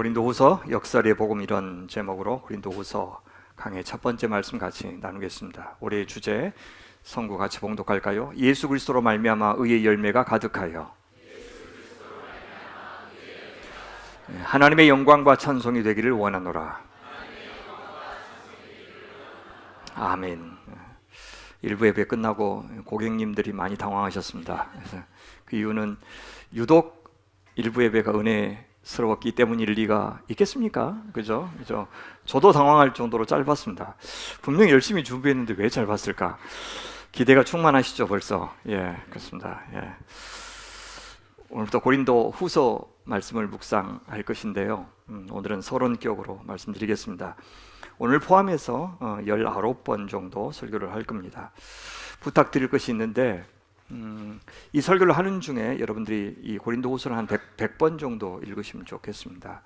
고린도후서 역설의 복음 이런 제목으로 고린도후서 강의 첫 번째 말씀 같이 나누겠습니다. 올해의 주제 성구 같이 봉독할까요? 예수 그리스도로 말미암아 의의 열매가 가득하여 하나님의 영광과 찬송이 되기를 원하노라. 아멘. 일부 예배 끝나고 고객님들이 많이 당황하셨습니다. 그래서 그 이유는 유독 일부 예배가 은혜스러웠기 때문일 리가 있겠습니까? 그죠? 저도 당황할 정도로 짧았습니다. 분명히 열심히 준비했는데 왜 짧았을까? 기대가 충만하시죠, 벌써? 예, 그렇습니다. 예. 오늘부터 고린도 후서 말씀을 묵상할 것인데요. 오늘은 서론격으로 말씀드리겠습니다. 오늘 포함해서 19번 정도 설교를 할 겁니다. 부탁드릴 것이 있는데 이 설교를 하는 중에 여러분들이 이 고린도 후서를 한 100번 정도 읽으시면 좋겠습니다.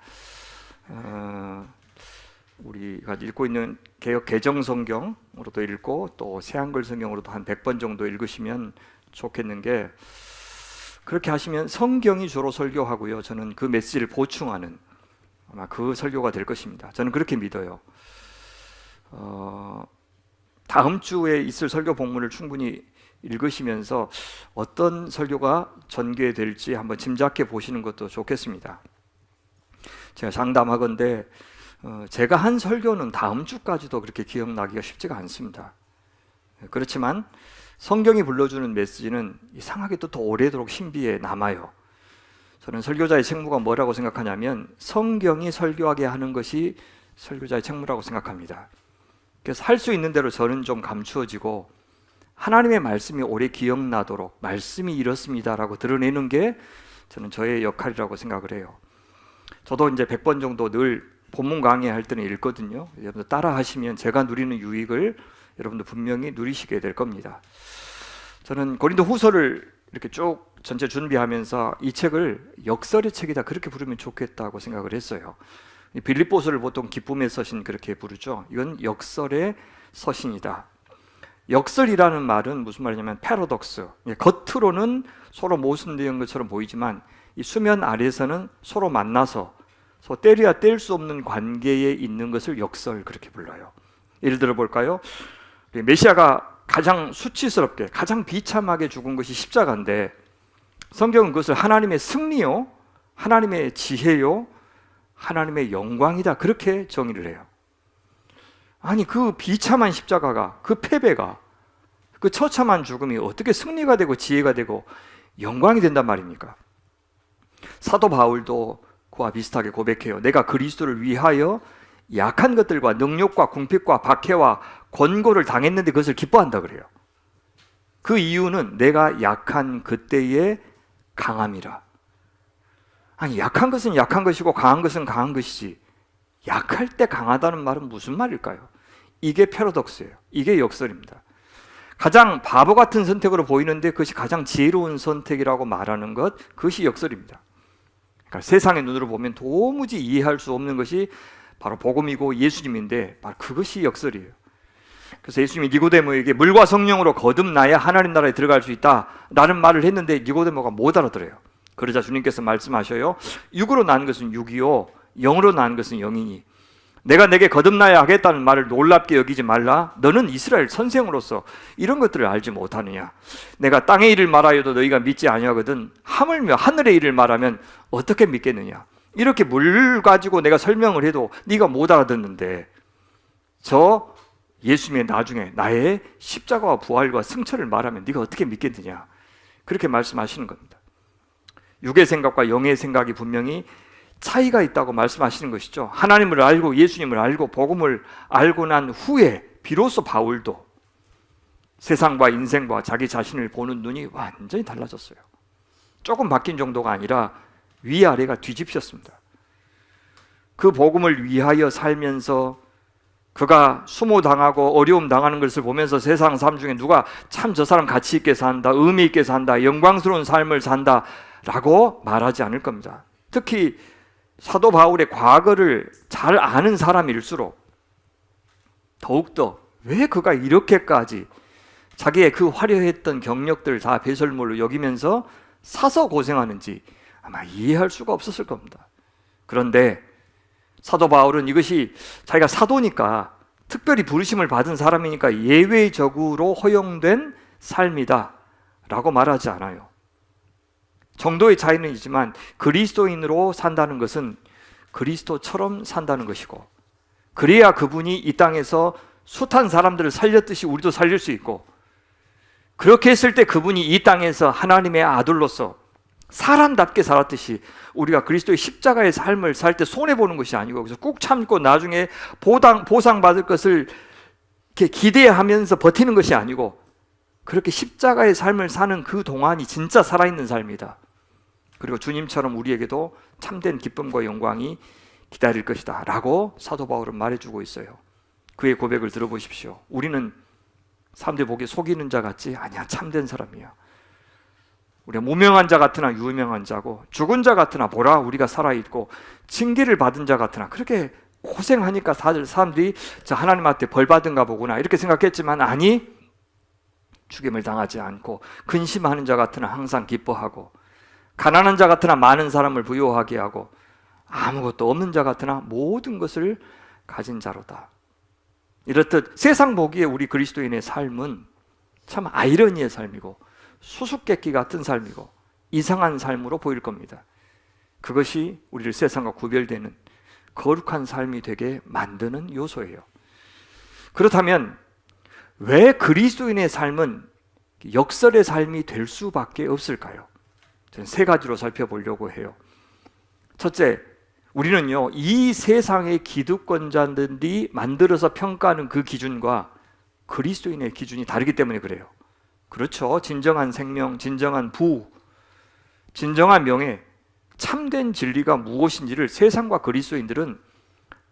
우리가 읽고 있는 개역 개정 성경으로도 읽고 또 새한글 성경으로도 한 100번 정도 읽으시면 좋겠는 게, 그렇게 하시면 성경이 주로 설교하고요, 저는 그 메시지를 보충하는 아마 그 설교가 될 것입니다. 저는 그렇게 믿어요. 다음 주에 있을 설교 본문을 충분히 읽으시면서 어떤 설교가 전개될지 한번 짐작해 보시는 것도 좋겠습니다. 제가 장담하건대 제가 한 설교는 다음 주까지도 그렇게 기억나기가 쉽지가 않습니다. 그렇지만 성경이 불러주는 메시지는 이상하게도 더 오래도록 신비에 남아요. 저는 설교자의 책무가 뭐라고 생각하냐면 성경이 설교하게 하는 것이 설교자의 책무라고 생각합니다. 그래서 할 수 있는 대로 저는 좀 감추어지고 하나님의 말씀이 오래 기억나도록 말씀이 이렇습니다라고 드러내는 게 저는 저의 역할이라고 생각을 해요. 저도 이제 100번 정도 늘 본문 강의할 때는 읽거든요. 여러분들 따라 하시면 제가 누리는 유익을 여러분들 분명히 누리시게 될 겁니다. 저는 고린도 후서를 이렇게 쭉 전체 준비하면서 이 책을 역설의 책이다 그렇게 부르면 좋겠다고 생각을 했어요. 빌립보서를 보통 기쁨의 서신 그렇게 부르죠. 이건 역설의 서신이다. 역설이라는 말은 무슨 말이냐면 패러독스, 겉으로는 서로 모순된 것처럼 보이지만 이 수면 아래에서는 서로 만나서 때려야 뗄 수 없는 관계에 있는 것을 역설 그렇게 불러요. 예를 들어 볼까요? 메시아가 가장 수치스럽게 가장 비참하게 죽은 것이 십자가인데 성경은 그것을 하나님의 승리요, 하나님의 지혜요, 하나님의 영광이다 그렇게 정의를 해요. 아니 그 비참한 십자가가, 그 패배가, 그 처참한 죽음이 어떻게 승리가 되고 지혜가 되고 영광이 된단 말입니까? 사도 바울도 그와 비슷하게 고백해요. 내가 그리스도를 위하여 약한 것들과 능욕과 궁핍과 박해와 권고를 당했는데 그것을 기뻐한다 그래요. 그 이유는 내가 약한 그때의 강함이라. 아니 약한 것은 약한 것이고 강한 것은 강한 것이지 약할 때 강하다는 말은 무슨 말일까요? 이게 패러독스예요. 이게 역설입니다. 가장 바보 같은 선택으로 보이는데 그것이 가장 지혜로운 선택이라고 말하는 것, 그것이 역설입니다. 그러니까 세상의 눈으로 보면 도무지 이해할 수 없는 것이 바로 복음이고 예수님인데 바로 그것이 역설이에요. 그래서 예수님이 니고데모에게 물과 성령으로 거듭나야 하나님 나라에 들어갈 수 있다 라는 말을 했는데 니고데모가 못 알아들어요. 그러자 주님께서 말씀하셔요. 육으로 난 것은 육이요 영으로 난 것은 영이니 내가 내게 거듭나야 하겠다는 말을 놀랍게 여기지 말라. 너는 이스라엘 선생으로서 이런 것들을 알지 못하느냐. 내가 땅의 일을 말하여도 너희가 믿지 아니하거든 하물며 하늘의 일을 말하면 어떻게 믿겠느냐. 이렇게 물 가지고 내가 설명을 해도 네가 못 알아듣는데 저 예수님의 나중에 나의 십자가와 부활과 승천을 말하면 네가 어떻게 믿겠느냐. 그렇게 말씀하시는 겁니다. 육의 생각과 영의 생각이 분명히 차이가 있다고 말씀하시는 것이죠. 하나님을 알고 예수님을 알고 복음을 알고 난 후에 비로소 바울도 세상과 인생과 자기 자신을 보는 눈이 완전히 달라졌어요. 조금 바뀐 정도가 아니라 위아래가 뒤집혔습니다. 그 복음을 위하여 살면서 그가 수모당하고 어려움 당하는 것을 보면서 세상 사람 중에 누가 참 저 사람 가치 있게 산다, 의미 있게 산다, 영광스러운 삶을 산다 라고 말하지 않을 겁니다. 특히 사도 바울의 과거를 잘 아는 사람일수록 더욱더 왜 그가 이렇게까지 자기의 그 화려했던 경력들을 다 배설물로 여기면서 사서 고생하는지 아마 이해할 수가 없었을 겁니다. 그런데 사도 바울은 이것이 자기가 사도니까 특별히 부르심을 받은 사람이니까 예외적으로 허용된 삶이다 라고 말하지 않아요. 정도의 차이는 있지만 그리스도인으로 산다는 것은 그리스도처럼 산다는 것이고, 그래야 그분이 이 땅에서 숱한 사람들을 살렸듯이 우리도 살릴 수 있고, 그렇게 했을 때 그분이 이 땅에서 하나님의 아들로서 사람답게 살았듯이 우리가 그리스도의 십자가의 삶을 살 때 손해보는 것이 아니고, 그래서 꾹 참고 나중에 보상받을 것을 이렇게 기대하면서 버티는 것이 아니고, 그렇게 십자가의 삶을 사는 그 동안이 진짜 살아있는 삶이다. 그리고 주님처럼 우리에게도 참된 기쁨과 영광이 기다릴 것이다 라고 사도 바울은 말해주고 있어요. 그의 고백을 들어보십시오. 우리는 사람들이 보기에 속이는 자 같지? 아니야, 참된 사람이야. 우리가 무명한 자 같으나 유명한 자고, 죽은 자 같으나 보라 우리가 살아있고, 징계를 받은 자 같으나, 그렇게 고생하니까 사람들이 저 하나님 앞에 벌 받은가 보구나 이렇게 생각했지만, 아니, 죽임을 당하지 않고, 근심하는 자 같으나 항상 기뻐하고, 가난한 자 같으나 많은 사람을 부유하게 하고, 아무것도 없는 자 같으나 모든 것을 가진 자로다. 이렇듯 세상 보기에 우리 그리스도인의 삶은 참 아이러니의 삶이고 수수께끼 같은 삶이고 이상한 삶으로 보일 겁니다. 그것이 우리를 세상과 구별되는 거룩한 삶이 되게 만드는 요소예요. 그렇다면 왜 그리스도인의 삶은 역설의 삶이 될 수밖에 없을까요? 저는 세 가지로 살펴보려고 해요. 첫째, 우리는요, 이 세상의 기득권자들이 만들어서 평가하는 그 기준과 그리스도인의 기준이 다르기 때문에 그래요. 그렇죠. 진정한 생명, 진정한 부귀, 진정한 명예, 참된 진리가 무엇인지를 세상과 그리스도인들은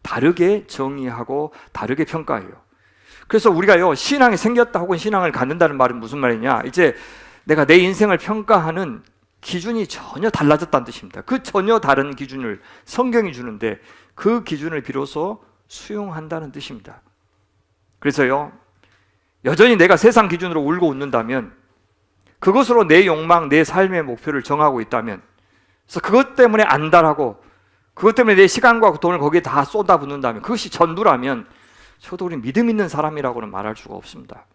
다르게 정의하고 다르게 평가해요. 그래서 우리가요, 신앙이 생겼다 혹은 신앙을 갖는다는 말은 무슨 말이냐, 이제 내가 내 인생을 평가하는 기준이 전혀 달라졌다는 뜻입니다. 그 전혀 다른 기준을 성경이 주는데 그 기준을 비로소 수용한다는 뜻입니다. 그래서요, 여전히 내가 세상 기준으로 울고 웃는다면, 그것으로 내 욕망, 내 삶의 목표를 정하고 있다면, 그래서 그것 때문에 안달하고 그것 때문에 내 시간과 돈을 거기에 다 쏟아붓는다면, 그것이 전부라면 저도 우리 믿음 있는 사람이라고는 말할 수가 없습니다.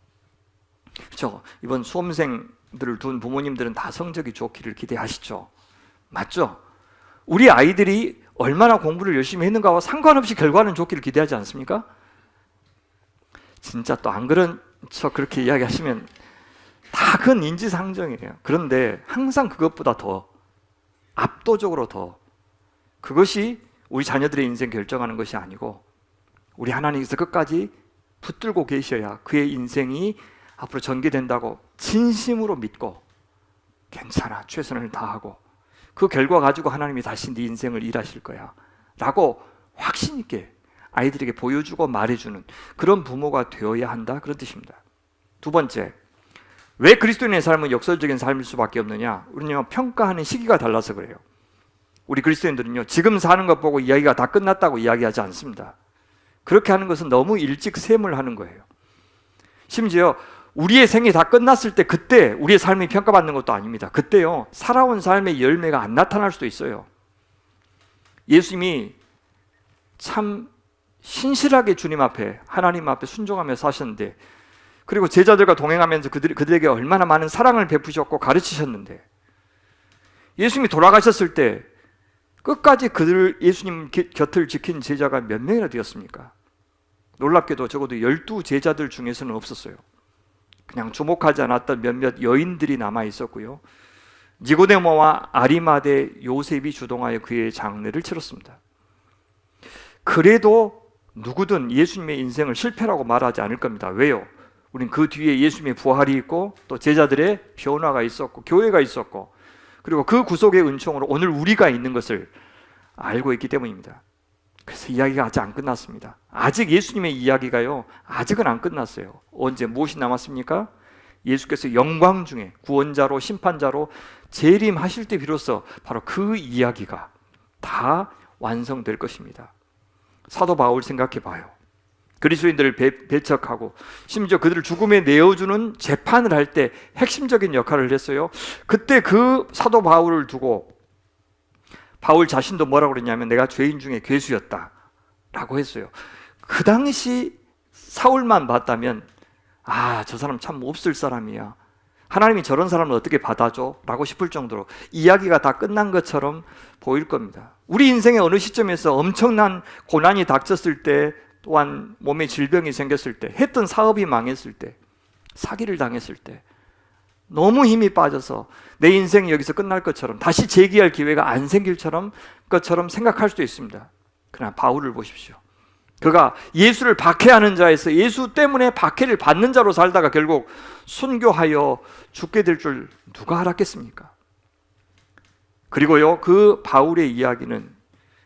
그렇죠? 이번 수험생들을 둔 부모님들은 다 성적이 좋기를 기대하시죠. 맞죠? 우리 아이들이 얼마나 공부를 열심히 했는가와 상관없이 결과는 좋기를 기대하지 않습니까? 진짜 또 안 그런 척 그렇게 이야기하시면 다 그건 인지상정이에요. 그런데 항상 그것보다 더 압도적으로 더 그것이 우리 자녀들의 인생 결정하는 것이 아니고, 우리 하나님께서 끝까지 붙들고 계셔야 그의 인생이 앞으로 전개된다고 진심으로 믿고, 괜찮아, 최선을 다하고 그 결과 가지고 하나님이 다시 네 인생을 일하실 거야 라고 확신 있게 아이들에게 보여주고 말해주는 그런 부모가 되어야 한다, 그런 뜻입니다. 두 번째, 왜 그리스도인의 삶은 역설적인 삶일 수밖에 없느냐? 우리는요, 평가하는 시기가 달라서 그래요. 우리 그리스도인들은요, 지금 사는 것 보고 이야기가 다 끝났다고 이야기하지 않습니다. 그렇게 하는 것은 너무 일찍 셈을 하는 거예요. 심지어 우리의 생이 다 끝났을 때 그때 우리의 삶이 평가받는 것도 아닙니다. 그때요, 살아온 삶의 열매가 안 나타날 수도 있어요. 예수님이 참 신실하게 주님 앞에, 하나님 앞에 순종하며 사셨는데, 그리고 제자들과 동행하면서 그들에게 얼마나 많은 사랑을 베푸셨고 가르치셨는데, 예수님이 돌아가셨을 때 끝까지 예수님 곁을 지킨 제자가 몇 명이나 되었습니까? 놀랍게도 적어도 12제자들 중에서는 없었어요. 그냥 주목하지 않았던 몇몇 여인들이 남아 있었고요, 니고데모와 아리마대 요셉이 주동하여 그의 장례를 치렀습니다. 그래도 누구든 예수님의 인생을 실패라고 말하지 않을 겁니다. 왜요? 우린 그 뒤에 예수님의 부활이 있고 또 제자들의 변화가 있었고 교회가 있었고, 그리고 그 구속의 은총으로 오늘 우리가 있는 것을 알고 있기 때문입니다. 그래서 이야기가 아직 안 끝났습니다. 아직 예수님의 이야기가요, 아직은 안 끝났어요. 언제 무엇이 남았습니까? 예수께서 영광 중에 구원자로 심판자로 재림하실 때 비로소 바로 그 이야기가 다 완성될 것입니다. 사도 바울 생각해 봐요. 그리스도인들을 배척하고 심지어 그들을 죽음에 내어주는 재판을 할 때 핵심적인 역할을 했어요. 그때 그 사도 바울을 두고 바울 자신도 뭐라고 그랬냐면, 내가 죄인 중에 괴수였다 라고 했어요. 그 당시 사울만 봤다면 저 사람 참 없을 사람이야, 하나님이 저런 사람을 어떻게 받아줘? 라고 싶을 정도로 이야기가 다 끝난 것처럼 보일 겁니다. 우리 인생의 어느 시점에서 엄청난 고난이 닥쳤을 때, 또한 몸에 질병이 생겼을 때, 했던 사업이 망했을 때, 사기를 당했을 때, 너무 힘이 빠져서 내 인생이 여기서 끝날 것처럼, 다시 재기할 기회가 안 생길 것처럼 생각할 수도 있습니다. 그러나 바울을 보십시오. 그가 예수를 박해하는 자에서 예수 때문에 박해를 받는 자로 살다가 결국 순교하여 죽게 될 줄 누가 알았겠습니까? 그리고요, 그 바울의 이야기는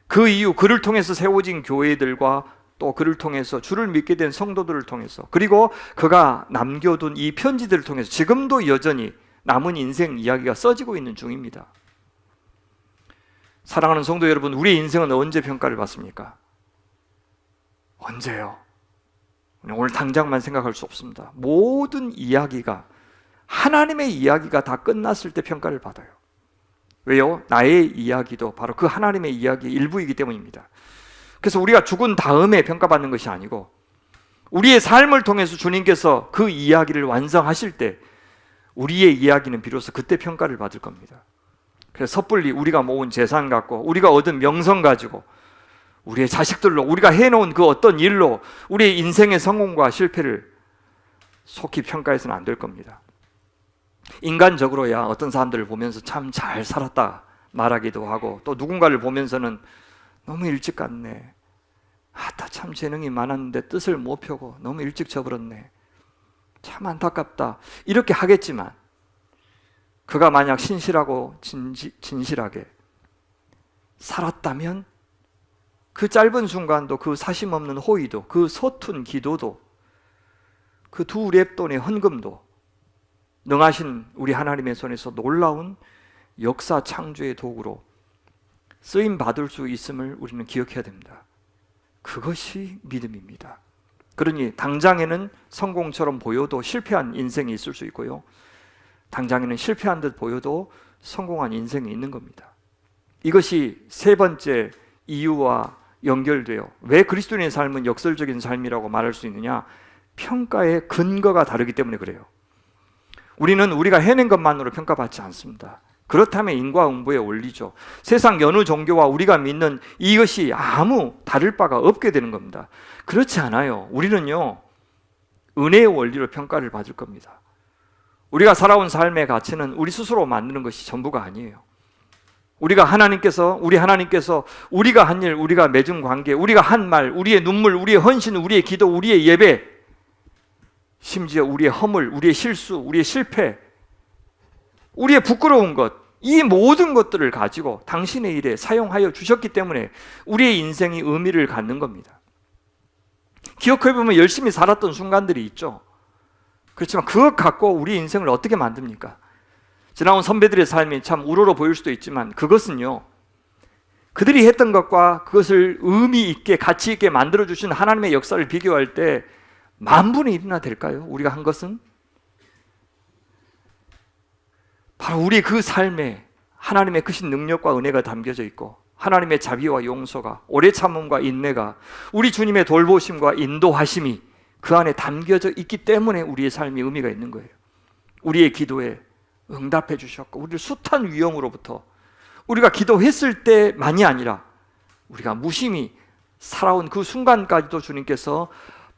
그 이후 그를 통해서 세워진 교회들과 또 그를 통해서 주를 믿게 된 성도들을 통해서, 그리고 그가 남겨둔 이 편지들을 통해서 지금도 여전히 남은 인생 이야기가 써지고 있는 중입니다. 사랑하는 성도 여러분, 우리의 인생은 언제 평가를 받습니까? 언제요? 오늘 당장만 생각할 수 없습니다. 모든 이야기가, 하나님의 이야기가 다 끝났을 때 평가를 받아요. 왜요? 나의 이야기도 바로 그 하나님의 이야기의 일부이기 때문입니다. 그래서 우리가 죽은 다음에 평가받는 것이 아니고, 우리의 삶을 통해서 주님께서 그 이야기를 완성하실 때 우리의 이야기는 비로소 그때 평가를 받을 겁니다. 그래서 섣불리 우리가 모은 재산 갖고, 우리가 얻은 명성 가지고, 우리의 자식들로, 우리가 해놓은 그 어떤 일로 우리의 인생의 성공과 실패를 속히 평가해서는 안 될 겁니다. 인간적으로야 어떤 사람들을 보면서 참 잘 살았다 말하기도 하고, 또 누군가를 보면서는 너무 일찍 갔네, 다 참 재능이 많았는데 뜻을 못 펴고 너무 일찍 져버렸네, 참 안타깝다, 이렇게 하겠지만, 그가 만약 신실하고 진실하게 살았다면 그 짧은 순간도, 그 사심 없는 호의도, 그 서툰 기도도, 그 두 랩돈의 헌금도 능하신 우리 하나님의 손에서 놀라운 역사 창조의 도구로 쓰임 받을 수 있음을 우리는 기억해야 됩니다. 그것이 믿음입니다. 그러니 당장에는 성공처럼 보여도 실패한 인생이 있을 수 있고요, 당장에는 실패한 듯 보여도 성공한 인생이 있는 겁니다. 이것이 세 번째 이유와 연결돼요. 왜 그리스도인의 삶은 역설적인 삶이라고 말할 수 있느냐? 평가의 근거가 다르기 때문에 그래요. 우리는 우리가 해낸 것만으로 평가받지 않습니다. 그렇다면 인과응보의 원리죠. 세상 여느 종교와 우리가 믿는 이것이 아무 다를 바가 없게 되는 겁니다. 그렇지 않아요. 우리는요, 은혜의 원리로 평가를 받을 겁니다. 우리가 살아온 삶의 가치는 우리 스스로 만드는 것이 전부가 아니에요. 우리 하나님께서 우리가 한 일, 우리가 맺은 관계, 우리가 한 말, 우리의 눈물, 우리의 헌신, 우리의 기도, 우리의 예배, 심지어 우리의 허물, 우리의 실수, 우리의 실패, 우리의 부끄러운 것, 이 모든 것들을 가지고 당신의 일에 사용하여 주셨기 때문에 우리의 인생이 의미를 갖는 겁니다. 기억해보면 열심히 살았던 순간들이 있죠. 그렇지만 그것 갖고 우리 인생을 어떻게 만듭니까? 지나온 선배들의 삶이 참 우러러 보일 수도 있지만, 그것은요, 그들이 했던 것과 그것을 의미 있게, 가치 있게 만들어주신 하나님의 역사를 비교할 때 10,000분의 1이나 될까요? 우리가 한 것은? 바로 우리 그 삶에 하나님의 크신 능력과 은혜가 담겨져 있고, 하나님의 자비와 용서가, 오래 참음과 인내가, 우리 주님의 돌보심과 인도하심이 그 안에 담겨져 있기 때문에 우리의 삶이 의미가 있는 거예요. 우리의 기도에 응답해 주셨고, 우리를 숱한 위험으로부터 우리가 기도했을 때만이 아니라 우리가 무심히 살아온 그 순간까지도 주님께서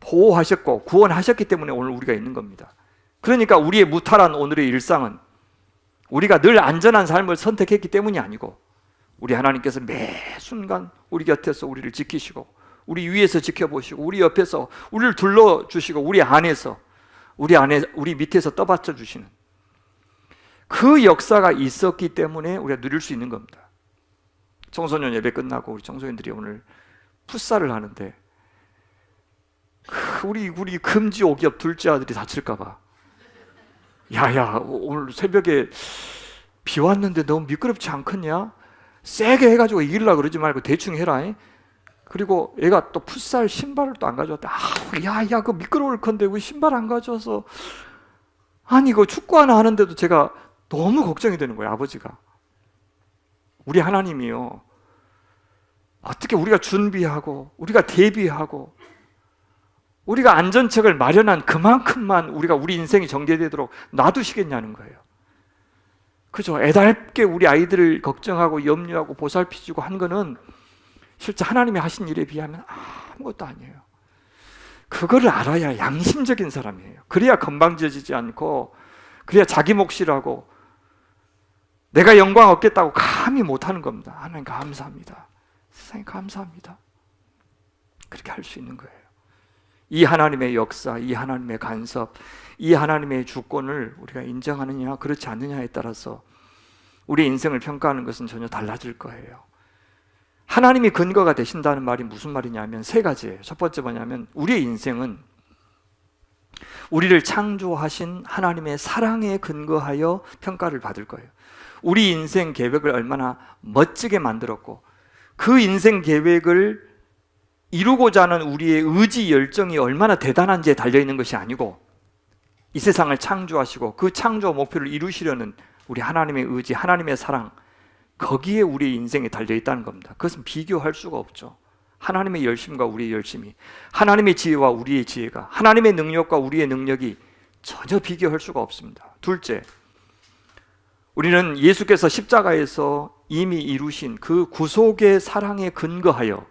보호하셨고 구원하셨기 때문에 오늘 우리가 있는 겁니다. 그러니까 우리의 무탈한 오늘의 일상은 우리가 늘 안전한 삶을 선택했기 때문이 아니고, 우리 하나님께서 매 순간 우리 곁에서 우리를 지키시고, 우리 위에서 지켜보시고, 우리 옆에서 우리를 둘러주시고, 우리 밑에서 떠받쳐 주시는 그 역사가 있었기 때문에 우리가 누릴 수 있는 겁니다. 청소년 예배 끝나고 우리 청소년들이 오늘 풋살을 하는데, 우리 금지 오기업 둘째 아들이 다칠까 봐, 야야 오늘 새벽에 비 왔는데 너무 미끄럽지 않겠냐? 세게 해가지고 이기려고 그러지 말고 대충 해라. 그리고 애가 또 풋살 신발을 또 안 가져왔다. 야야 그 미끄러울 건데 왜 신발 안 가져와서. 아니 그 축구 하나 하는데도 제가 너무 걱정이 되는 거예요. 아버지가. 우리 하나님이요, 어떻게 우리가 준비하고 우리가 대비하고 우리가 안전책을 마련한 그만큼만 우리가 우리 인생이 정제되도록 놔두시겠냐는 거예요. 그죠? 애달게 우리 아이들을 걱정하고 염려하고 보살피시고 한 거는 실제 하나님이 하신 일에 비하면 아무것도 아니에요. 그거를 알아야 양심적인 사람이에요. 그래야 건방져지지 않고, 그래야 자기 몫이라고 내가 영광 얻겠다고 감히 못하는 겁니다. 하나님 감사합니다. 세상에 감사합니다. 그렇게 할 수 있는 거예요. 이 하나님의 역사, 이 하나님의 간섭, 이 하나님의 주권을 우리가 인정하느냐 그렇지 않느냐에 따라서 우리 인생을 평가하는 것은 전혀 달라질 거예요. 하나님이 근거가 되신다는 말이 무슨 말이냐면 세 가지예요. 첫 번째 뭐냐면 우리의 인생은 우리를 창조하신 하나님의 사랑에 근거하여 평가를 받을 거예요. 우리 인생 계획을 얼마나 멋지게 만들었고 그 인생 계획을 이루고자 하는 우리의 의지 열정이 얼마나 대단한지에 달려있는 것이 아니고 이 세상을 창조하시고 그 창조 목표를 이루시려는 우리 하나님의 의지, 하나님의 사랑, 거기에 우리의 인생이 달려있다는 겁니다. 그것은 비교할 수가 없죠. 하나님의 열심과 우리의 열심이, 하나님의 지혜와 우리의 지혜가, 하나님의 능력과 우리의 능력이 전혀 비교할 수가 없습니다. 둘째, 우리는 예수께서 십자가에서 이미 이루신 그 구속의 사랑에 근거하여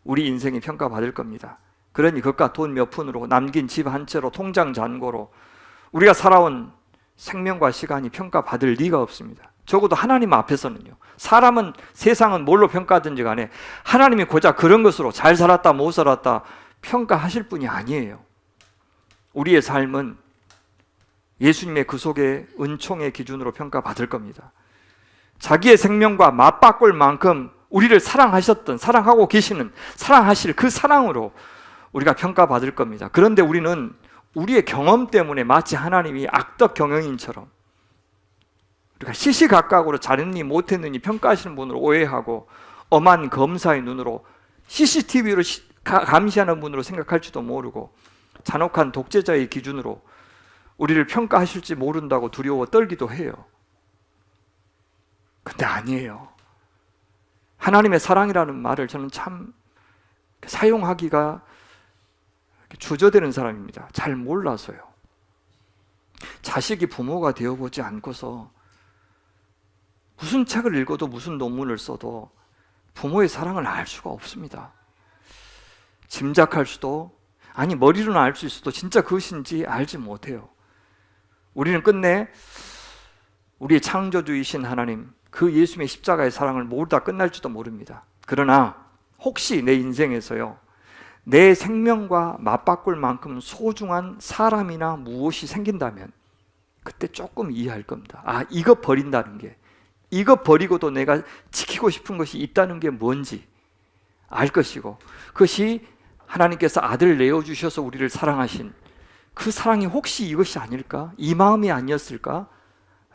우리 인생이 평가받을 겁니다. 그러니 그것과 돈 몇 푼으로, 남긴 집 한 채로, 통장 잔고로 우리가 살아온 생명과 시간이 평가받을 리가 없습니다. 적어도 하나님 앞에서는요. 사람은, 세상은 뭘로 평가하든지 간에 하나님이 고작 그런 것으로 잘 살았다 못 살았다 평가하실 분이 아니에요. 우리의 삶은 예수님의 그 속의 은총의 기준으로 평가받을 겁니다. 자기의 생명과 맞바꿀 만큼 우리를 사랑하셨던, 사랑하고 계시는, 사랑하실 그 사랑으로 우리가 평가받을 겁니다. 그런데 우리는 우리의 경험 때문에 마치 하나님이 악덕 경영인처럼 우리가 시시각각으로 잘했니 못했느니 평가하시는 분으로 오해하고 엄한 검사의 눈으로 CCTV로 감시하는 분으로 생각할지도 모르고 잔혹한 독재자의 기준으로 우리를 평가하실지 모른다고 두려워 떨기도 해요. 근데 아니에요. 하나님의 사랑이라는 말을 저는 참 사용하기가 주저되는 사람입니다. 잘 몰라서요. 자식이 부모가 되어보지 않고서 무슨 책을 읽어도 무슨 논문을 써도 부모의 사랑을 알 수가 없습니다. 짐작할 수도, 아니 머리로는 알 수 있어도 진짜 그것인지 알지 못해요. 우리는 끝내 우리의 창조주이신 하나님, 그 예수님의 십자가의 사랑을 모르다 끝날지도 모릅니다. 그러나 혹시 내 인생에서요, 내 생명과 맞바꿀 만큼 소중한 사람이나 무엇이 생긴다면 그때 조금 이해할 겁니다. 아, 이거 버린다는 게, 이거 버리고도 내가 지키고 싶은 것이 있다는 게 뭔지 알 것이고, 그것이 하나님께서 아들을 내어주셔서 우리를 사랑하신 그 사랑이 혹시 이것이 아닐까? 이 마음이 아니었을까?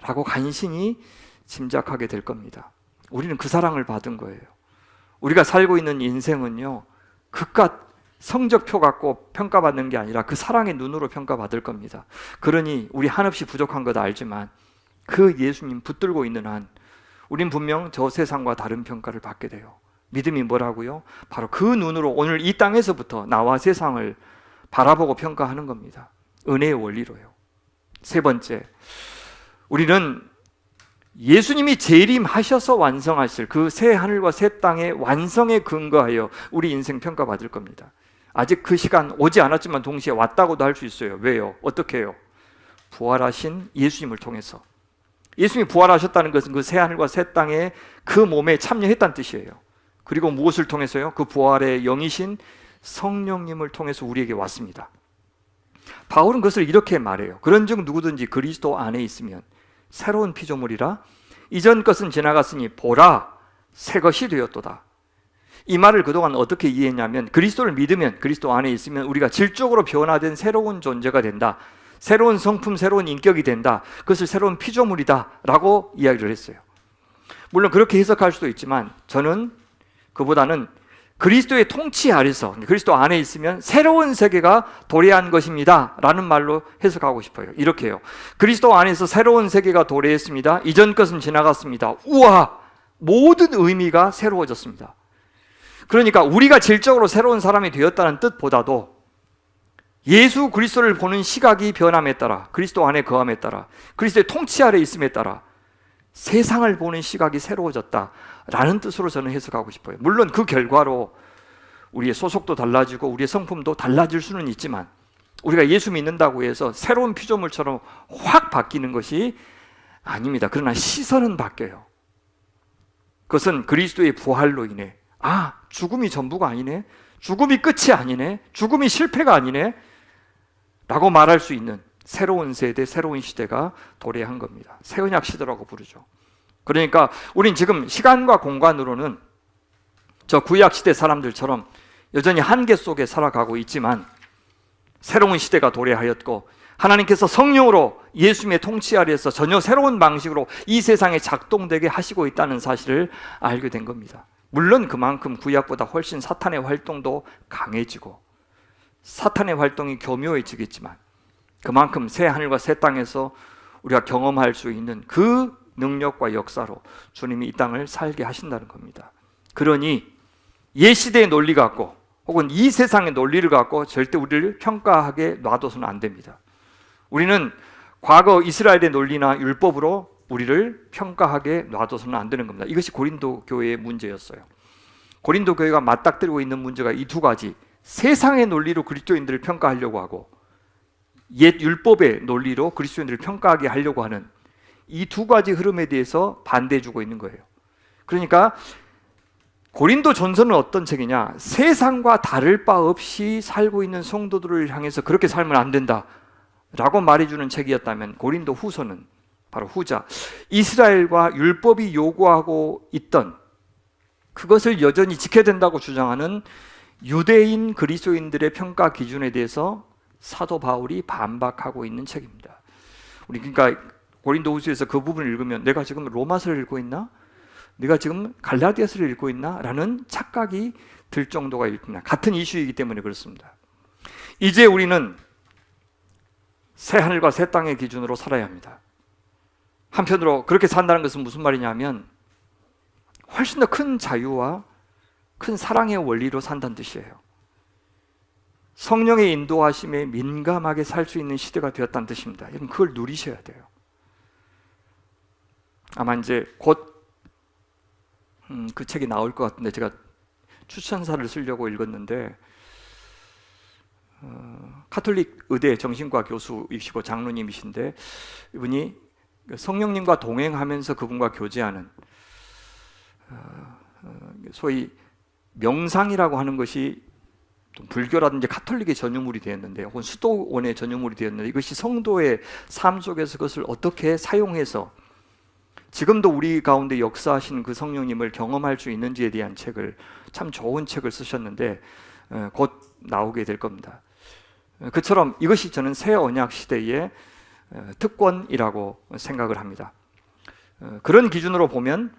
라고 간신히 짐작하게 될 겁니다. 우리는 그 사랑을 받은 거예요. 우리가 살고 있는 인생은요, 그깟 성적표 갖고 평가받는 게 아니라 그 사랑의 눈으로 평가받을 겁니다. 그러니 우리 한없이 부족한 것 알지만 그 예수님 붙들고 있는 한 우린 분명 저 세상과 다른 평가를 받게 돼요. 믿음이 뭐라고요? 바로 그 눈으로 오늘 이 땅에서부터 나와 세상을 바라보고 평가하는 겁니다. 은혜의 원리로요. 세 번째, 우리는 예수님이 재림하셔서 완성하실 그 새 하늘과 새 땅의 완성에 근거하여 우리 인생 평가받을 겁니다. 아직 그 시간 오지 않았지만 동시에 왔다고도 할 수 있어요. 왜요? 어떻게 해요? 부활하신 예수님을 통해서. 예수님이 부활하셨다는 것은 그 새 하늘과 새 땅에 그 몸에 참여했다는 뜻이에요. 그리고 무엇을 통해서요? 그 부활의 영이신 성령님을 통해서 우리에게 왔습니다. 바울은 그것을 이렇게 말해요. 그런즉 누구든지 그리스도 안에 있으면 새로운 피조물이라, 이전 것은 지나갔으니 보라 새 것이 되었도다. 이 말을 그동안 어떻게 이해했냐면, 그리스도를 믿으면, 그리스도 안에 있으면 우리가 질적으로 변화된 새로운 존재가 된다, 새로운 성품, 새로운 인격이 된다, 그것을 새로운 피조물이다 라고 이야기를 했어요. 물론 그렇게 해석할 수도 있지만 저는 그보다는 그리스도의 통치 아래서, 그리스도 안에 있으면 새로운 세계가 도래한 것입니다 라는 말로 해석하고 싶어요. 이렇게 해요. 그리스도 안에서 새로운 세계가 도래했습니다. 이전 것은 지나갔습니다. 우와! 모든 의미가 새로워졌습니다. 그러니까 우리가 질적으로 새로운 사람이 되었다는 뜻보다도 예수 그리스도를 보는 시각이 변함에 따라, 그리스도 안에 거함에 따라, 그리스도의 통치 아래 있음에 따라 세상을 보는 시각이 새로워졌다라는 뜻으로 저는 해석하고 싶어요. 물론 그 결과로 우리의 소속도 달라지고 우리의 성품도 달라질 수는 있지만, 우리가 예수 믿는다고 해서 새로운 피조물처럼 확 바뀌는 것이 아닙니다. 그러나 시선은 바뀌어요. 그것은 그리스도의 부활로 인해, 죽음이 전부가 아니네, 죽음이 끝이 아니네, 죽음이 실패가 아니네 라고 말할 수 있는 새로운 세대, 새로운 시대가 도래한 겁니다. 새 언약 시대라고 부르죠. 그러니까 우린 지금 시간과 공간으로는 저 구약 시대 사람들처럼 여전히 한계 속에 살아가고 있지만, 새로운 시대가 도래하였고 하나님께서 성령으로 예수님의 통치 아래에서 전혀 새로운 방식으로 이 세상에 작동되게 하시고 있다는 사실을 알게 된 겁니다. 물론 그만큼 구약보다 훨씬 사탄의 활동도 강해지고 사탄의 활동이 교묘해지겠지만, 그만큼 새 하늘과 새 땅에서 우리가 경험할 수 있는 그 능력과 역사로 주님이 이 땅을 살게 하신다는 겁니다. 그러니 옛 시대의 논리 갖고 혹은 이 세상의 논리를 갖고 절대 우리를 평가하게 놔둬서는 안 됩니다. 우리는 과거 이스라엘의 논리나 율법으로 우리를 평가하게 놔둬서는 안 되는 겁니다. 이것이 고린도 교회의 문제였어요. 고린도 교회가 맞닥뜨리고 있는 문제가 이 두 가지, 세상의 논리로 그리스도인들을 평가하려고 하고 옛 율법의 논리로 그리스도인들을 평가하게 하려고 하는 이 두 가지 흐름에 대해서 반대해주고 있는 거예요. 그러니까 고린도 전서는 어떤 책이냐, 세상과 다를 바 없이 살고 있는 성도들을 향해서 그렇게 살면 안 된다 라고 말해주는 책이었다면, 고린도 후서는 바로 후자, 이스라엘과 율법이 요구하고 있던 그것을 여전히 지켜야 된다고 주장하는 유대인 그리스도인들의 평가 기준에 대해서 사도 바울이 반박하고 있는 책입니다. 우리 그러니까 고린도 후서에서 그 부분을 읽으면 내가 지금 로마서를 읽고 있나? 내가 지금 갈라디아서를 읽고 있나? 라는 착각이 들 정도가 있습니다. 같은 이슈이기 때문에 그렇습니다. 이제 우리는 새 하늘과 새 땅의 기준으로 살아야 합니다. 한편으로 그렇게 산다는 것은 무슨 말이냐면 훨씬 더 큰 자유와 큰 사랑의 원리로 산다는 뜻이에요. 성령의 인도하심에 민감하게 살 수 있는 시대가 되었다는 뜻입니다. 여러분 그걸 누리셔야 돼요. 아마 이제 곧 그 책이 나올 것 같은데, 제가 추천사를 쓰려고 읽었는데 카톨릭 의대 정신과 교수이시고 장로님이신데, 이분이 성령님과 동행하면서 그분과 교제하는 소위 명상이라고 하는 것이 불교라든지 카톨릭의 전유물이 되었는데, 혹은 수도원의 전유물이 되었는데, 이것이 성도의 삶 속에서 그것을 어떻게 사용해서 지금도 우리 가운데 역사하신 그 성령님을 경험할 수 있는지에 대한 책을, 참 좋은 책을 쓰셨는데 곧 나오게 될 겁니다. 그처럼 이것이 저는 새 언약 시대의 특권이라고 생각을 합니다. 그런 기준으로 보면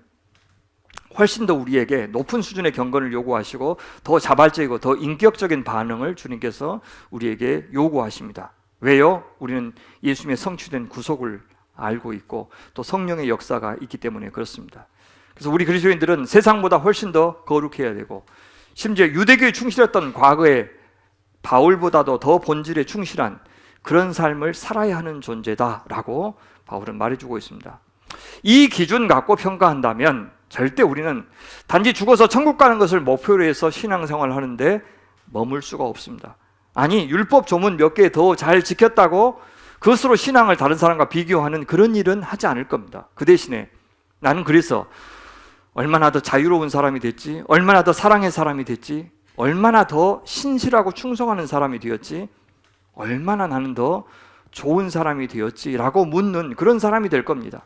훨씬 더 우리에게 높은 수준의 경건을 요구하시고 더 자발적이고 더 인격적인 반응을 주님께서 우리에게 요구하십니다. 왜요? 우리는 예수님의 성취된 구속을 알고 있고 또 성령의 역사가 있기 때문에 그렇습니다. 그래서 우리 그리스도인들은 세상보다 훨씬 더 거룩해야 되고, 심지어 유대교에 충실했던 과거의 바울보다도 더 본질에 충실한 그런 삶을 살아야 하는 존재다라고 바울은 말해주고 있습니다. 이 기준 갖고 평가한다면 절대 우리는 단지 죽어서 천국 가는 것을 목표로 해서 신앙생활을 하는데 머물 수가 없습니다. 아니, 율법 조문 몇 개 더 잘 지켰다고 그것으로 신앙을 다른 사람과 비교하는 그런 일은 하지 않을 겁니다. 그 대신에 나는 그래서 얼마나 더 자유로운 사람이 됐지, 얼마나 더 사랑의 사람이 됐지, 얼마나 더 신실하고 충성하는 사람이 되었지, 얼마나 나는 더 좋은 사람이 되었지라고 묻는 그런 사람이 될 겁니다.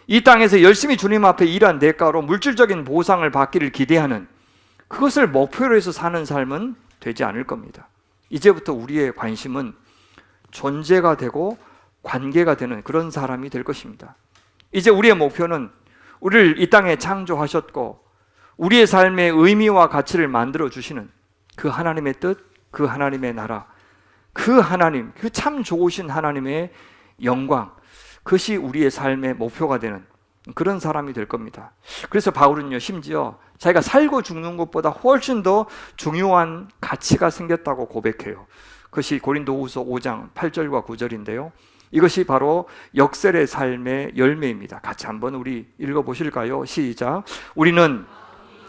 이 땅에서 열심히 주님 앞에 일한 대가로 물질적인 보상을 받기를 기대하는, 그것을 목표로 해서 사는 삶은 되지 않을 겁니다. 이제부터 우리의 관심은 존재가 되고 관계가 되는 그런 사람이 될 것입니다. 이제 우리의 목표는 우리를 이 땅에 창조하셨고 우리의 삶의 의미와 가치를 만들어 주시는 그 하나님의 뜻, 그 하나님의 나라, 그 하나님, 그 참 좋으신 하나님의 영광, 그것이 우리의 삶의 목표가 되는 그런 사람이 될 겁니다. 그래서 바울은요, 심지어 자기가 살고 죽는 것보다 훨씬 더 중요한 가치가 생겼다고 고백해요. 그것이 고린도후서 5장 8절과 9절인데요. 이것이 바로 역설의 삶의 열매입니다. 같이 한번 우리 읽어보실까요? 시작. 우리는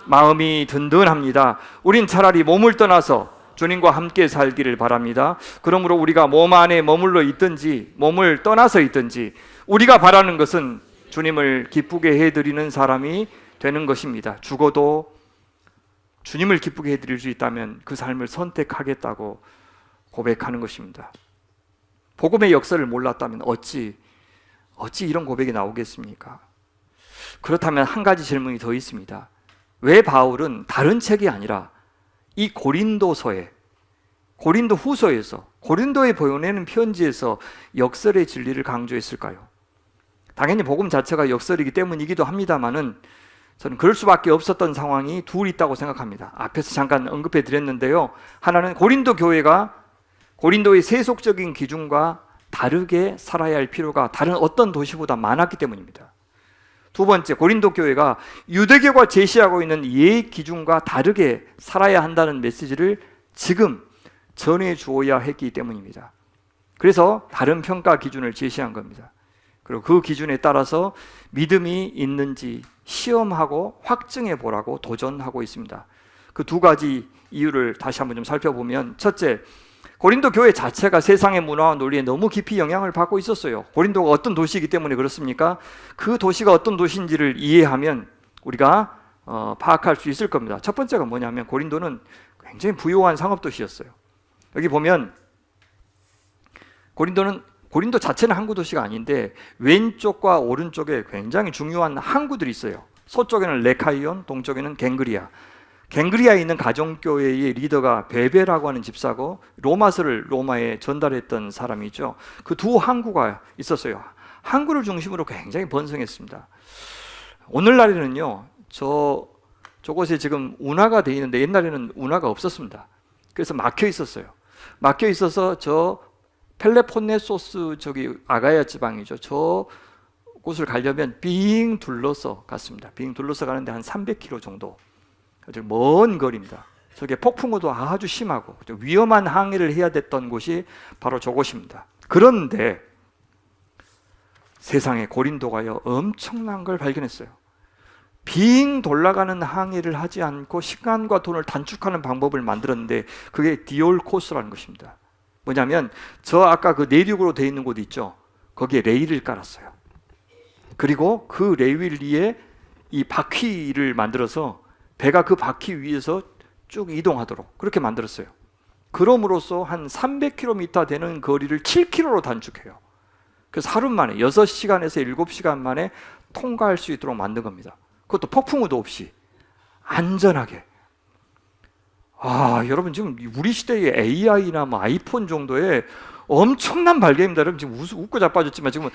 마음이 든든합니다. 우린 차라리 몸을 떠나서 주님과 함께 살기를 바랍니다. 그러므로 우리가 몸 안에 머물러 있든지 몸을 떠나서 있든지 우리가 바라는 것은 주님을 기쁘게 해드리는 사람이 되는 것입니다. 죽어도 주님을 기쁘게 해드릴 수 있다면 그 삶을 선택하겠다고 고백하는 것입니다. 복음의 역사를 몰랐다면 어찌 이런 고백이 나오겠습니까? 그렇다면 한 가지 질문이 더 있습니다. 왜 바울은 다른 책이 아니라 이 고린도서에, 고린도 후서에서, 고린도에 보내는 편지에서 역설의 진리를 강조했을까요? 당연히 복음 자체가 역설이기 때문이기도 합니다만은 저는 그럴 수밖에 없었던 상황이 둘 있다고 생각합니다. 앞에서 잠깐 언급해 드렸는데요. 하나는 고린도 교회가 고린도의 세속적인 기준과 다르게 살아야 할 필요가 다른 어떤 도시보다 많았기 때문입니다. 두 번째, 고린도 교회가 유대교가 제시하고 있는 예의 기준과 다르게 살아야 한다는 메시지를 지금 전해 주어야 했기 때문입니다. 그래서 다른 평가 기준을 제시한 겁니다. 그리고 그 기준에 따라서 믿음이 있는지 시험하고 확증해 보라고 도전하고 있습니다. 그 두 가지 이유를 다시 한번 좀 살펴보면, 첫째, 고린도 교회 자체가 세상의 문화와 논리에 너무 깊이 영향을 받고 있었어요. 고린도가 어떤 도시이기 때문에 그렇습니까? 그 도시가 어떤 도시인지를 이해하면 우리가 파악할 수 있을 겁니다. 첫 번째가 뭐냐면 고린도는 굉장히 부유한 상업도시였어요. 여기 보면 고린도 자체는 항구 도시가 아닌데 왼쪽과 오른쪽에 굉장히 중요한 항구들이 있어요. 서쪽에는 레카이온, 동쪽에는 갱그리아. 갱그리아에 있는 가정교회의 리더가 베베라고 하는 집사고 로마서를 로마에 전달했던 사람이죠. 그 두 항구가 있었어요. 항구를 중심으로 굉장히 번성했습니다. 오늘날에는요, 저곳에 지금 운하가 돼 있는데 옛날에는 운하가 없었습니다. 그래서 막혀 있었어요. 막혀 있어서 저 펠레폰네소스 저기 아가야 지방이죠. 저 곳을 가려면 빙 둘러서 갔습니다. 빙 둘러서 가는데 한 300km 정도. 아주 먼 거리입니다. 저게 폭풍우도 아주 심하고 위험한 항해를 해야 됐던 곳이 바로 저곳입니다. 그런데 세상에 고린도가요 엄청난 걸 발견했어요. 빙 돌아가는 항해를 하지 않고 시간과 돈을 단축하는 방법을 만들었는데 그게 디올코스라는 것입니다. 뭐냐면 저 아까 그 내륙으로 되어 있는 곳 있죠. 거기에 레일을 깔았어요. 그리고 그 레일 위에 이 바퀴를 만들어서 배가 그 바퀴 위에서 쭉 이동하도록 그렇게 만들었어요. 그럼으로써 한 300km 되는 거리를 7km로 단축해요. 그래서 하루 만에 6시간에서 7시간 만에 통과할 수 있도록 만든 겁니다. 그것도 폭풍우도 없이 안전하게. 여러분 지금 우리 시대의 AI나 뭐 아이폰 정도의 엄청난 발견입니다. 여러분 지금 웃고 자빠졌지만 지금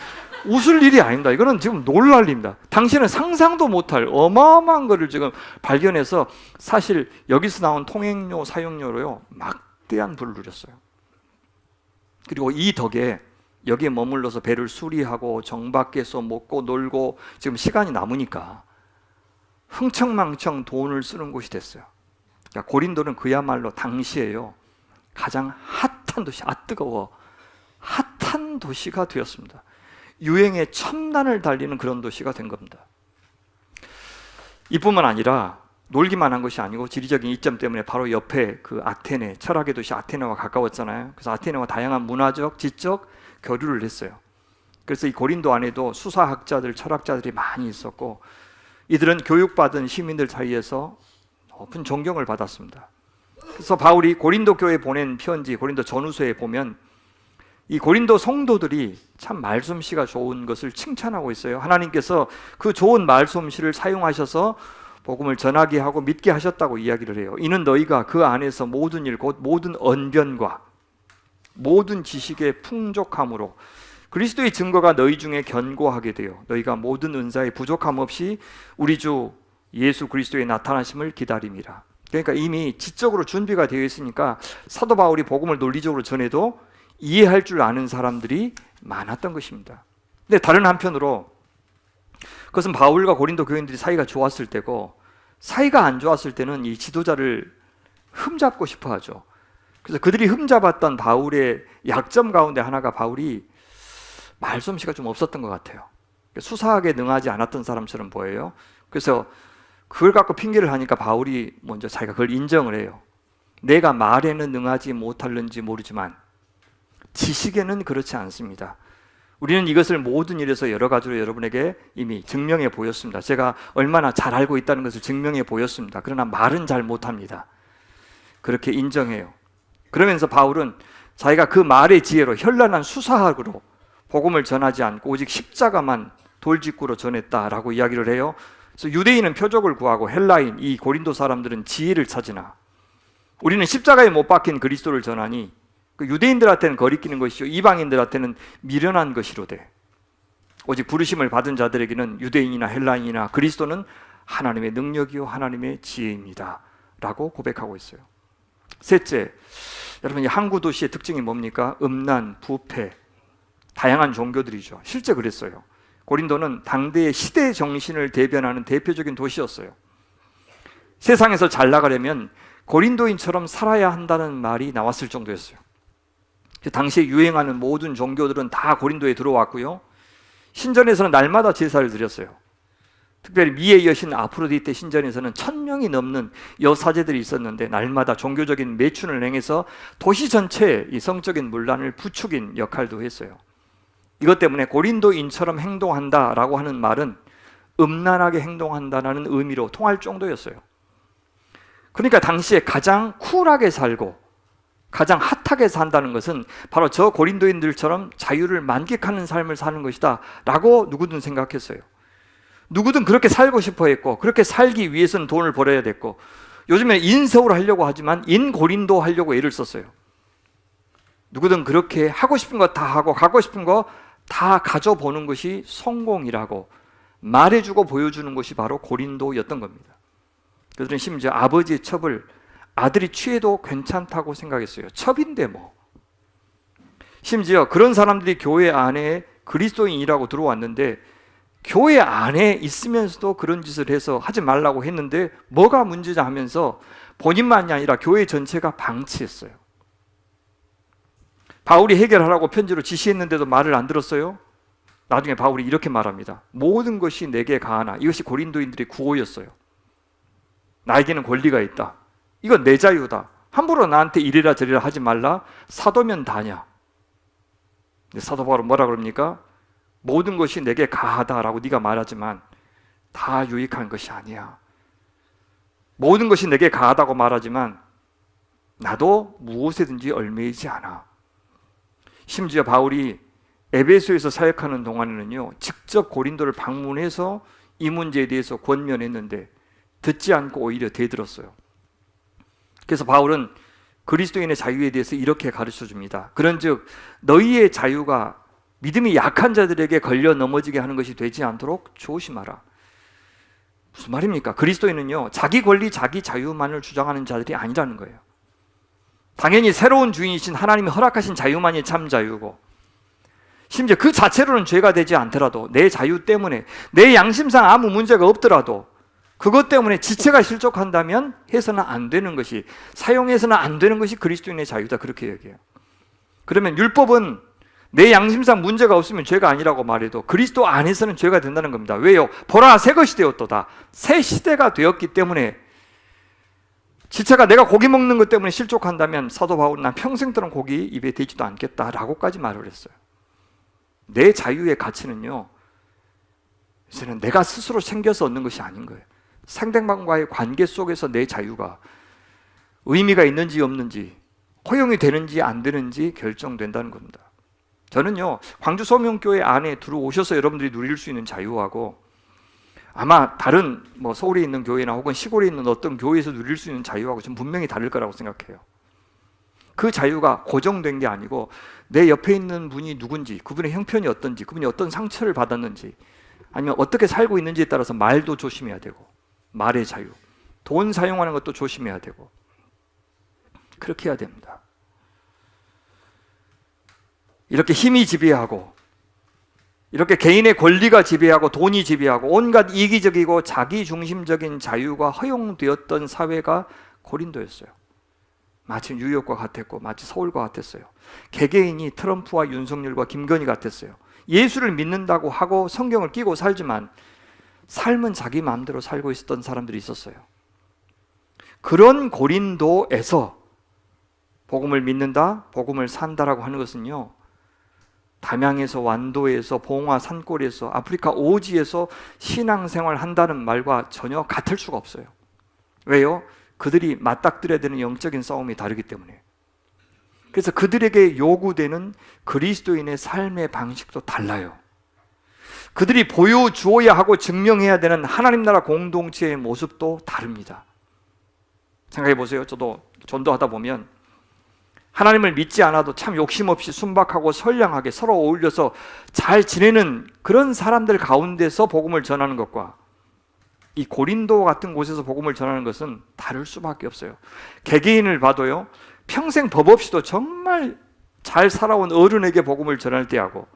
웃을 일이 아닙니다. 이거는 지금 놀랄 일입니다. 당신은 상상도 못할 어마어마한 것을 지금 발견해서 사실 여기서 나온 통행료 사용료로요 막대한 부를 누렸어요. 그리고 이 덕에 여기에 머물러서 배를 수리하고 정박해서 먹고 놀고 지금 시간이 남으니까 흥청망청 돈을 쓰는 곳이 됐어요. 그러니까 고린도는 그야말로 당시에요 가장 핫한 도시, 뜨거워 핫한 도시가 되었습니다. 유행의 첨단을 달리는 그런 도시가 된 겁니다. 이뿐만 아니라 놀기만 한 것이 아니고 지리적인 이점 때문에 바로 옆에 그 아테네, 철학의 도시 아테네와 가까웠잖아요. 그래서 아테네와 다양한 문화적, 지적 교류를 했어요. 그래서 이 고린도 안에도 수사학자들, 철학자들이 많이 있었고 이들은 교육받은 시민들 사이에서 높은 존경을 받았습니다. 그래서 바울이 고린도 교회에 보낸 편지, 고린도 전후서에 보면 이 고린도 성도들이 참 말솜씨가 좋은 것을 칭찬하고 있어요. 하나님께서 그 좋은 말솜씨를 사용하셔서 복음을 전하게 하고 믿게 하셨다고 이야기를 해요. 이는 너희가 그 안에서 모든 일, 곧 모든 언변과 모든 지식의 풍족함으로 그리스도의 증거가 너희 중에 견고하게 되어 너희가 모든 은사의 부족함 없이 우리 주 예수 그리스도의 나타나심을 기다림이라. 그러니까 이미 지적으로 준비가 되어 있으니까 사도 바울이 복음을 논리적으로 전해도 이해할 줄 아는 사람들이 많았던 것입니다. 근데 다른 한편으로 그것은 바울과 고린도 교인들이 사이가 좋았을 때고, 사이가 안 좋았을 때는 이 지도자를 흠잡고 싶어 하죠. 그래서 그들이 흠잡았던 바울의 약점 가운데 하나가 바울이 말솜씨가 좀 없었던 것 같아요. 수사하게 능하지 않았던 사람처럼 보여요. 그래서 그걸 갖고 핑계를 하니까 바울이 먼저 자기가 그걸 인정을 해요. 내가 말에는 능하지 못할는지 모르지만 지식에는 그렇지 않습니다. 우리는 이것을 모든 일에서 여러 가지로 여러분에게 이미 증명해 보였습니다. 제가 얼마나 잘 알고 있다는 것을 증명해 보였습니다. 그러나 말은 잘 못합니다. 그렇게 인정해요. 그러면서 바울은 자기가 그 말의 지혜로 현란한 수사학으로 복음을 전하지 않고 오직 십자가만 돌직구로 전했다라고 이야기를 해요. 그래서 유대인은 표적을 구하고 헬라인, 이 고린도 사람들은 지혜를 찾으나 우리는 십자가에 못 박힌 그리스도를 전하니 그 유대인들한테는 거리끼는 것이요 이방인들한테는 미련한 것이로되 오직 부르심을 받은 자들에게는 유대인이나 헬라인이나 그리스도는 하나님의 능력이요 하나님의 지혜입니다 라고 고백하고 있어요. 셋째, 여러분 이 항구 도시의 특징이 뭡니까? 음란, 부패, 다양한 종교들이죠. 실제 그랬어요. 고린도는 당대의 시대 정신을 대변하는 대표적인 도시였어요. 세상에서 잘 나가려면 고린도인처럼 살아야 한다는 말이 나왔을 정도였어요. 당시에 유행하는 모든 종교들은 다 고린도에 들어왔고요. 신전에서는 날마다 제사를 드렸어요. 특별히 미의 여신 아프로디테 신전에서는 1000명이 넘는 여사제들이 있었는데 날마다 종교적인 매춘을 행해서 도시 전체에 이 성적인 문란을 부추긴 역할도 했어요. 이것 때문에 고린도인처럼 행동한다라고 하는 말은 음란하게 행동한다라는 의미로 통할 정도였어요. 그러니까 당시에 가장 쿨하게 살고 가장 핫하게 산다는 것은 바로 저 고린도인들처럼 자유를 만끽하는 삶을 사는 것이다 라고 누구든 생각했어요. 누구든 그렇게 살고 싶어 했고 그렇게 살기 위해서는 돈을 벌어야 됐고 요즘에 인서울 하려고 하지만 인고린도 하려고 애를 썼어요. 누구든 그렇게 하고 싶은 거 다 하고 갖고 싶은 거 다 가져보는 것이 성공이라고 말해주고 보여주는 것이 바로 고린도였던 겁니다. 그들은 심지어 아버지의 첩을 아들이 취해도 괜찮다고 생각했어요. 첩인데 뭐. 심지어 그런 사람들이 교회 안에 그리스도인이라고 들어왔는데 교회 안에 있으면서도 그런 짓을 해서 하지 말라고 했는데 뭐가 문제냐 하면서 본인만이 아니라 교회 전체가 방치했어요. 바울이 해결하라고 편지로 지시했는데도 말을 안 들었어요. 나중에 바울이 이렇게 말합니다. 모든 것이 내게 가하나. 이것이 고린도인들의 구호였어요. 나에게는 권리가 있다. 이건 내 자유다. 함부로 나한테 이래라 저래라 하지 말라. 사도면 다냐. 사도 바울은 뭐라 그럽니까? 모든 것이 내게 가하다라고 네가 말하지만 다 유익한 것이 아니야. 모든 것이 내게 가하다고 말하지만 나도 무엇에든지 얽매이지 않아. 심지어 바울이 에베소에서 사역하는 동안에는요 직접 고린도를 방문해서 이 문제에 대해서 권면했는데 듣지 않고 오히려 대들었어요. 그래서 바울은 그리스도인의 자유에 대해서 이렇게 가르쳐 줍니다. 그런즉 너희의 자유가 믿음이 약한 자들에게 걸려 넘어지게 하는 것이 되지 않도록 조심하라. 무슨 말입니까? 그리스도인은요 자기 권리 자기 자유만을 주장하는 자들이 아니라는 거예요. 당연히 새로운 주인이신 하나님이 허락하신 자유만이 참 자유고 심지어 그 자체로는 죄가 되지 않더라도 내 자유 때문에 내 양심상 아무 문제가 없더라도 그것 때문에 지체가 실족한다면 해서는 안 되는 것이 사용해서는 안 되는 것이 그리스도인의 자유다 그렇게 얘기해요. 그러면 율법은 내 양심상 문제가 없으면 죄가 아니라고 말해도 그리스도 안에서는 죄가 된다는 겁니다. 왜요? 보라 새 것이 되었도다. 새 시대가 되었기 때문에 지체가 내가 고기 먹는 것 때문에 실족한다면 사도 바울은 난 평생 동안 고기 입에 대지도 않겠다라고까지 말을 했어요. 내 자유의 가치는요 이제는 내가 스스로 챙겨서 얻는 것이 아닌 거예요. 상대방과의 관계 속에서 내 자유가 의미가 있는지 없는지 허용이 되는지 안 되는지 결정된다는 겁니다. 저는요 광주 소명교회 안에 들어오셔서 여러분들이 누릴 수 있는 자유하고 아마 다른 뭐 서울에 있는 교회나 혹은 시골에 있는 어떤 교회에서 누릴 수 있는 자유하고 좀 분명히 다를 거라고 생각해요. 그 자유가 고정된 게 아니고 내 옆에 있는 분이 누군지, 그분의 형편이 어떤지, 그분이 어떤 상처를 받았는지, 아니면 어떻게 살고 있는지에 따라서 말도 조심해야 되고, 말의 자유, 돈 사용하는 것도 조심해야 되고, 그렇게 해야 됩니다. 이렇게 힘이 지배하고 이렇게 개인의 권리가 지배하고 돈이 지배하고 온갖 이기적이고 자기중심적인 자유가 허용되었던 사회가 고린도였어요. 마치 뉴욕과 같았고 마치 서울과 같았어요. 개개인이 트럼프와 윤석열과 김건희 같았어요. 예수를 믿는다고 하고 성경을 끼고 살지만 삶은 자기 마음대로 살고 있었던 사람들이 있었어요. 그런 고린도에서 복음을 믿는다, 복음을 산다라고 하는 것은요, 담양에서, 완도에서, 봉화 산골에서, 아프리카 오지에서 신앙생활 한다는 말과 전혀 같을 수가 없어요. 왜요? 그들이 맞닥뜨려야 되는 영적인 싸움이 다르기 때문에. 그래서 그들에게 요구되는 그리스도인의 삶의 방식도 달라요. 그들이 보여주어야 하고 증명해야 되는 하나님 나라 공동체의 모습도 다릅니다. 생각해 보세요. 저도 전도하다 보면 하나님을 믿지 않아도 참 욕심 없이 순박하고 선량하게 서로 어울려서 잘 지내는 그런 사람들 가운데서 복음을 전하는 것과 이 고린도 같은 곳에서 복음을 전하는 것은 다를 수밖에 없어요. 개개인을 봐도요, 평생 법 없이도 정말 잘 살아온 어른에게 복음을 전할 때하고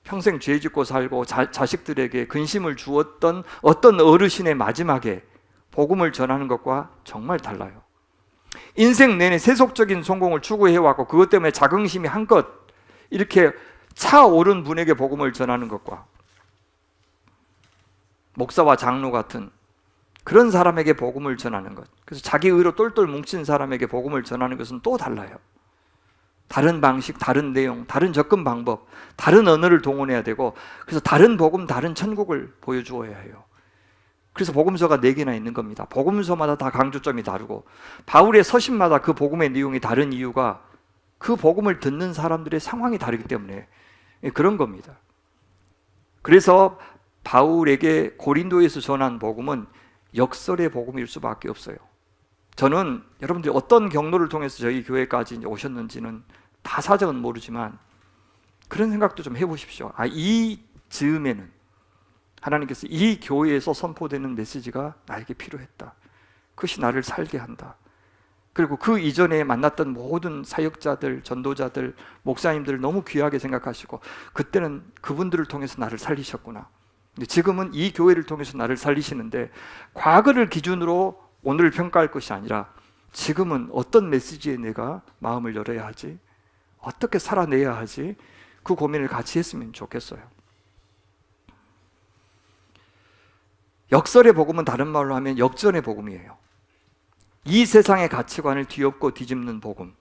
평생 죄 짓고 살고 자식들에게 근심을 주었던 어떤 어르신의 마지막에 복음을 전하는 것과 정말 달라요. 인생 내내 세속적인 성공을 추구해왔고 그것 때문에 자긍심이 한껏 이렇게 차오른 분에게 복음을 전하는 것과 목사와 장로 같은 그런 사람에게 복음을 전하는 것, 그래서 자기 의로 똘똘 뭉친 사람에게 복음을 전하는 것은 또 달라요. 다른 방식, 다른 내용, 다른 접근 방법, 다른 언어를 동원해야 되고, 그래서 다른 복음, 다른 천국을 보여주어야 해요. 그래서 복음서가 4개나 있는 겁니다. 복음서마다 다 강조점이 다르고 바울의 서신마다 그 복음의 내용이 다른 이유가 그 복음을 듣는 사람들의 상황이 다르기 때문에 그런 겁니다. 그래서 바울에게 고린도에서 전한 복음은 역설의 복음일 수밖에 없어요. 저는 여러분들이 어떤 경로를 통해서 저희 교회까지 오셨는지는 다 사정은 모르지만 그런 생각도 좀 해보십시오. 이 즈음에는 하나님께서 이 교회에서 선포되는 메시지가 나에게 필요했다. 그것이 나를 살게 한다. 그리고 그 이전에 만났던 모든 사역자들, 전도자들, 목사님들을 너무 귀하게 생각하시고 그때는 그분들을 통해서 나를 살리셨구나. 근데 지금은 이 교회를 통해서 나를 살리시는데 과거를 기준으로 오늘을 평가할 것이 아니라 지금은 어떤 메시지에 내가 마음을 열어야 하지? 어떻게 살아내야 하지? 그 고민을 같이 했으면 좋겠어요. 역설의 복음은 다른 말로 하면 역전의 복음이에요. 이 세상의 가치관을 뒤엎고 뒤집는 복음,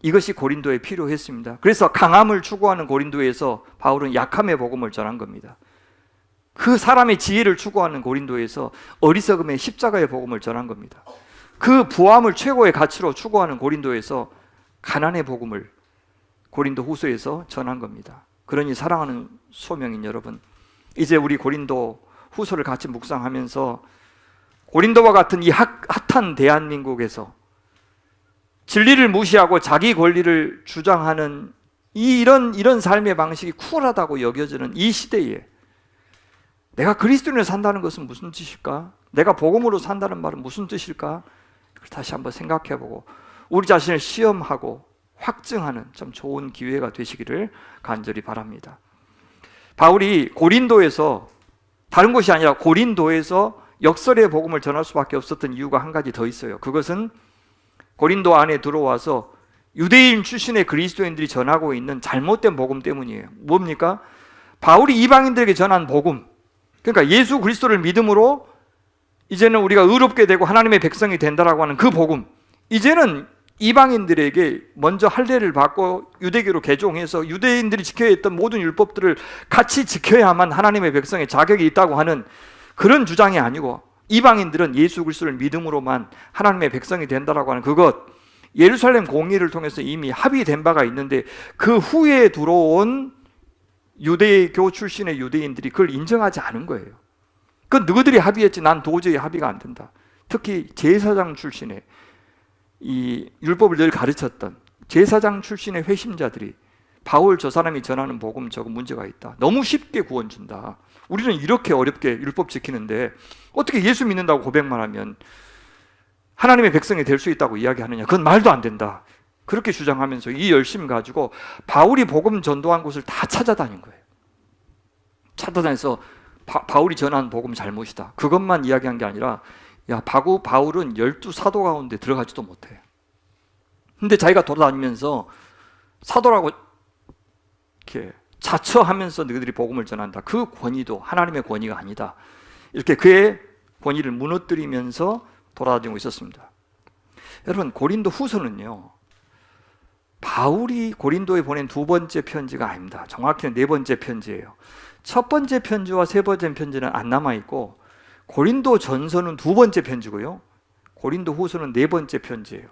이것이 고린도에 필요했습니다. 그래서 강함을 추구하는 고린도에서 바울은 약함의 복음을 전한 겁니다. 그 사람의 지혜를 추구하는 고린도에서 어리석음의 십자가의 복음을 전한 겁니다. 그 부함을 최고의 가치로 추구하는 고린도에서 가난의 복음을 고린도 후서에서 전한 겁니다. 그러니 사랑하는 소명인 여러분, 이제 우리 고린도 후서를 같이 묵상하면서 고린도와 같은 이 핫한 대한민국에서 진리를 무시하고 자기 권리를 주장하는 이런 삶의 방식이 쿨하다고 여겨지는 이 시대에 내가 그리스도인으로 산다는 것은 무슨 뜻일까? 내가 복음으로 산다는 말은 무슨 뜻일까? 다시 한번 생각해보고 우리 자신을 시험하고 확증하는 참 좋은 기회가 되시기를 간절히 바랍니다. 바울이 고린도에서, 다른 곳이 아니라 고린도에서 역설의 복음을 전할 수밖에 없었던 이유가 한 가지 더 있어요. 그것은 고린도 안에 들어와서 유대인 출신의 그리스도인들이 전하고 있는 잘못된 복음 때문이에요. 뭡니까? 바울이 이방인들에게 전한 복음, 그러니까 예수 그리스도를 믿음으로 이제는 우리가 의롭게 되고 하나님의 백성이 된다라고 하는 그 복음, 이제는 이방인들에게 먼저 할례를 받고 유대교로 개종해서 유대인들이 지켜야 했던 모든 율법들을 같이 지켜야만 하나님의 백성의 자격이 있다고 하는 그런 주장이 아니고, 이방인들은 예수 그리스도를 믿음으로만 하나님의 백성이 된다라고 하는 그것, 예루살렘 공의를 통해서 이미 합의된 바가 있는데 그 후에 들어온 유대교 출신의 유대인들이 그걸 인정하지 않은 거예요. 그건 너희들이 합의했지 난 도저히 합의가 안 된다. 특히 제사장 출신의 이 율법을 늘 가르쳤던 제사장 출신의 회심자들이 바울 저 사람이 전하는 복음 저거 문제가 있다. 너무 쉽게 구원 준다. 우리는 이렇게 어렵게 율법 지키는데 어떻게 예수 믿는다고 고백만 하면 하나님의 백성이 될 수 있다고 이야기하느냐. 그건 말도 안 된다. 그렇게 주장하면서 이 열심 가지고 바울이 복음 전도한 곳을 다 찾아다닌 거예요. 찾아다녀서 바울이 전한 복음 잘못이다. 그것만 이야기한 게 아니라 바울은 12사도 가운데 들어가지도 못해. 근데 자기가 돌아다니면서 사도라고 이렇게 자처하면서 너희들이 복음을 전한다. 그 권위도 하나님의 권위가 아니다. 이렇게 그의 권위를 무너뜨리면서 돌아다니고 있었습니다. 여러분, 고린도 후서는요, 바울이 고린도에 보낸 두 번째 편지가 아닙니다. 정확히는 네 번째 편지예요. 첫 번째 편지와 세 번째 편지는 안 남아있고, 고린도 전서는 두 번째 편지고요, 고린도 후서는 네 번째 편지예요.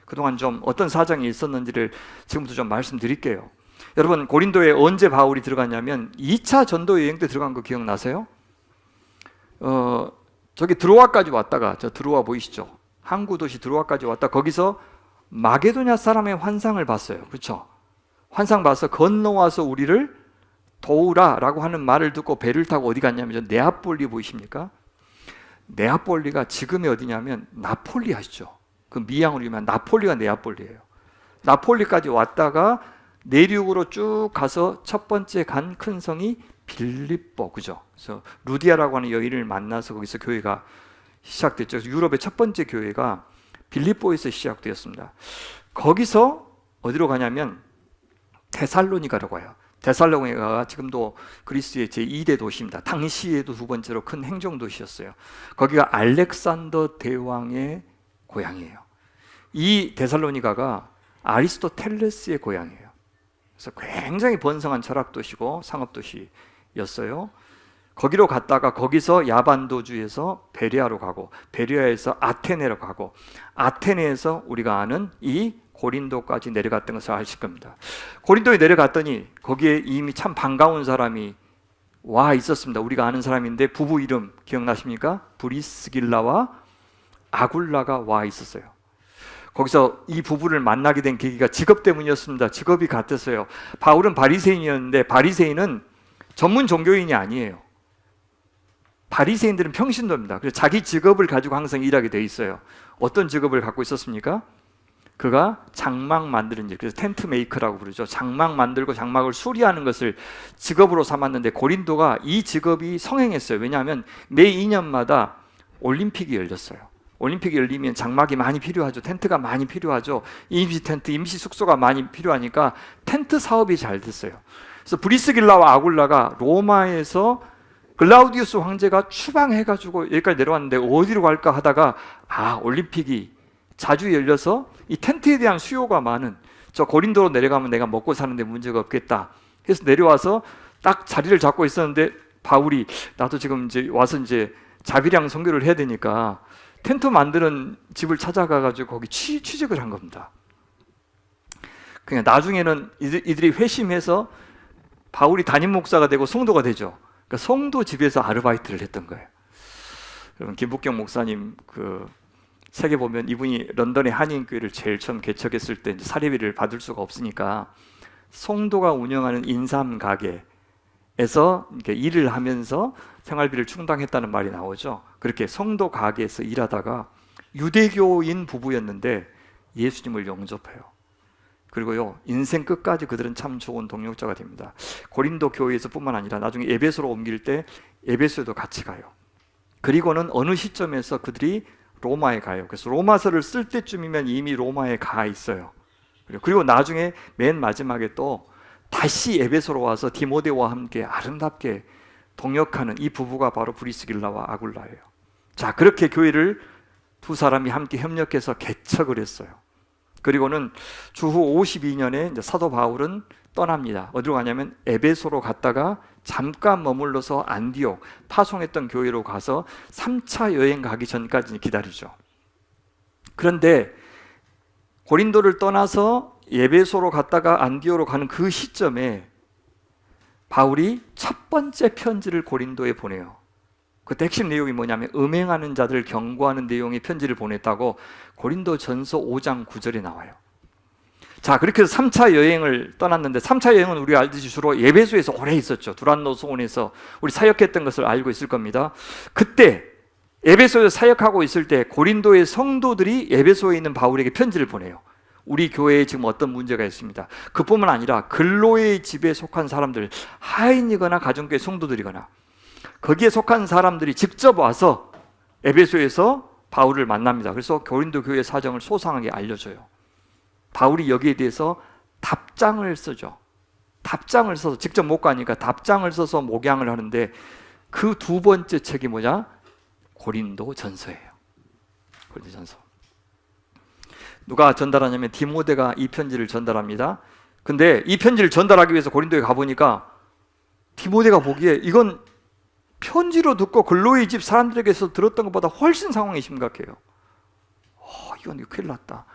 그동안 좀 어떤 사정이 있었는지를 지금부터 좀 말씀드릴게요. 여러분, 고린도에 언제 바울이 들어갔냐면 2차 전도 여행 때 들어간 거 기억나세요? 저기 드로아까지 왔다가, 저 드로아 보이시죠? 항구 도시 드로아까지 왔다 거기서 마게도냐 사람의 환상을 봤어요. 그렇죠? 환상 봐서 건너와서 우리를 도우라라고 하는 말을 듣고 배를 타고 어디 갔냐면, 저 네아폴리 보이십니까? 네아폴리가 지금이 어디냐면 나폴리 아시죠? 그 미양으로 유명한 나폴리가 네아폴리예요. 나폴리까지 왔다가 내륙으로 쭉 가서 첫 번째 간 큰 성이 빌립보, 그죠? 그래서 루디아라고 하는 여인을 만나서 거기서 교회가 시작됐죠. 유럽의 첫 번째 교회가 빌립보에서 시작되었습니다. 거기서 어디로 가냐면 데살로니가라고 해요. 데살로니가가 지금도 그리스의 제2대 도시입니다. 당시에도 두 번째로 큰 행정 도시였어요. 거기가 알렉산더 대왕의 고향이에요. 이 데살로니가가 아리스토텔레스의 고향이에요. 그래서 굉장히 번성한 철학 도시고 상업 도시였어요. 거기로 갔다가 거기서 야반도주에서 베레아로 가고, 베레아에서 아테네로 가고, 아테네에서 우리가 아는 이 고린도까지 내려갔던 것을 아실 겁니다. 고린도에 내려갔더니 거기에 이미 참 반가운 사람이 와 있었습니다. 우리가 아는 사람인데 부부 이름 기억나십니까? 브리스길라와 아굴라가 와 있었어요. 거기서 이 부부를 만나게 된 계기가 직업 때문이었습니다. 직업이 같았어요. 바울은 바리새인이었는데 바리새인은 전문 종교인이 아니에요. 바리새인들은 평신도입니다. 그래서 자기 직업을 가지고 항상 일하게 돼 있어요. 어떤 직업을 갖고 있었습니까? 그가 장막 만드는 일, 그래서 텐트 메이커라고 부르죠. 장막 만들고 장막을 수리하는 것을 직업으로 삼았는데 고린도가 이 직업이 성행했어요. 왜냐하면 매 2년마다 올림픽이 열렸어요. 올림픽이 열리면 장막이 많이 필요하죠. 텐트가 많이 필요하죠. 임시 텐트, 임시 숙소가 많이 필요하니까 텐트 사업이 잘 됐어요. 그래서 브리스길라와 아굴라가 로마에서 글라우디우스 황제가 추방해가지고 여기까지 내려왔는데 어디로 갈까 하다가 올림픽이 자주 열려서 이 텐트에 대한 수요가 많은 저 고린도로 내려가면 내가 먹고 사는데 문제가 없겠다 해서 내려와서 딱 자리를 잡고 있었는데 바울이 나도 지금 이제 와서 이제 자비량 선교를 해야 되니까 텐트 만드는 집을 찾아가가지고 거기 취직을 한 겁니다. 그냥 나중에는 이들이 회심해서 바울이 담임 목사가 되고 성도가 되죠. 그러니까 성도 집에서 아르바이트를 했던 거예요. 여러분, 김복경 목사님 그 책에 보면 이분이 런던의 한인교회를 제일 처음 개척했을 때 이제 사례비를 받을 수가 없으니까 성도가 운영하는 인삼 가게에서 이렇게 일을 하면서 생활비를 충당했다는 말이 나오죠. 그렇게 성도 가게에서 일하다가 유대교인 부부였는데 예수님을 영접해요. 그리고요, 인생 끝까지 그들은 참 좋은 동역자가 됩니다. 고린도 교회에서 뿐만 아니라 나중에 에베소로 옮길 때 에베소에도 같이 가요. 그리고는 어느 시점에서 그들이 로마에 가요. 그래서 로마서를 쓸 때쯤이면 이미 로마에 가 있어요. 그리고 나중에 맨 마지막에 또 다시 에베소로 와서 디모데와 함께 아름답게 동역하는 이 부부가 바로 브리스길라와 아굴라예요. 자, 그렇게 교회를 두 사람이 함께 협력해서 개척을 했어요. 그리고는 주후 52년에 이제 사도 바울은 떠납니다. 어디로 가냐면 에베소로 갔다가 잠깐 머물러서 안디옥 파송했던 교회로 가서 3차 여행 가기 전까지 기다리죠. 그런데 고린도를 떠나서 에베소로 갔다가 안디옥으로 가는 그 시점에 바울이 첫 번째 편지를 고린도에 보내요. 그때 핵심 내용이 뭐냐면 음행하는 자들을 경고하는 내용의 편지를 보냈다고 고린도 전서 5장 9절에 나와요. 자, 그렇게 해서 3차 여행을 떠났는데 3차 여행은 우리가 알듯이 주로 에베소에서 오래 있었죠. 두란노 소원에서 우리 사역했던 것을 알고 있을 겁니다. 그때 에베소에서 사역하고 있을 때 고린도의 성도들이 에베소에 있는 바울에게 편지를 보내요. 우리 교회에 지금 어떤 문제가 있습니다. 그뿐만 아니라 근로의 집에 속한 사람들, 하인이거나 가정교회 성도들이거나 거기에 속한 사람들이 직접 와서 에베소에서 바울을 만납니다. 그래서 고린도 교회 사정을 소상하게 알려줘요. 바울이 여기에 대해서 답장을 쓰죠. 답장을 써서, 직접 못 가니까 답장을 써서 목양을 하는데, 그 두 번째 책이 뭐냐? 고린도 전서예요. 고린도 전서. 누가 전달하냐면 디모데가 이 편지를 전달합니다. 근데 이 편지를 전달하기 위해서 고린도에 가보니까 디모데가 보기에 이건 편지로 듣고 근로의 집 사람들에게서 들었던 것보다 훨씬 상황이 심각해요. 이건 큰일 났다.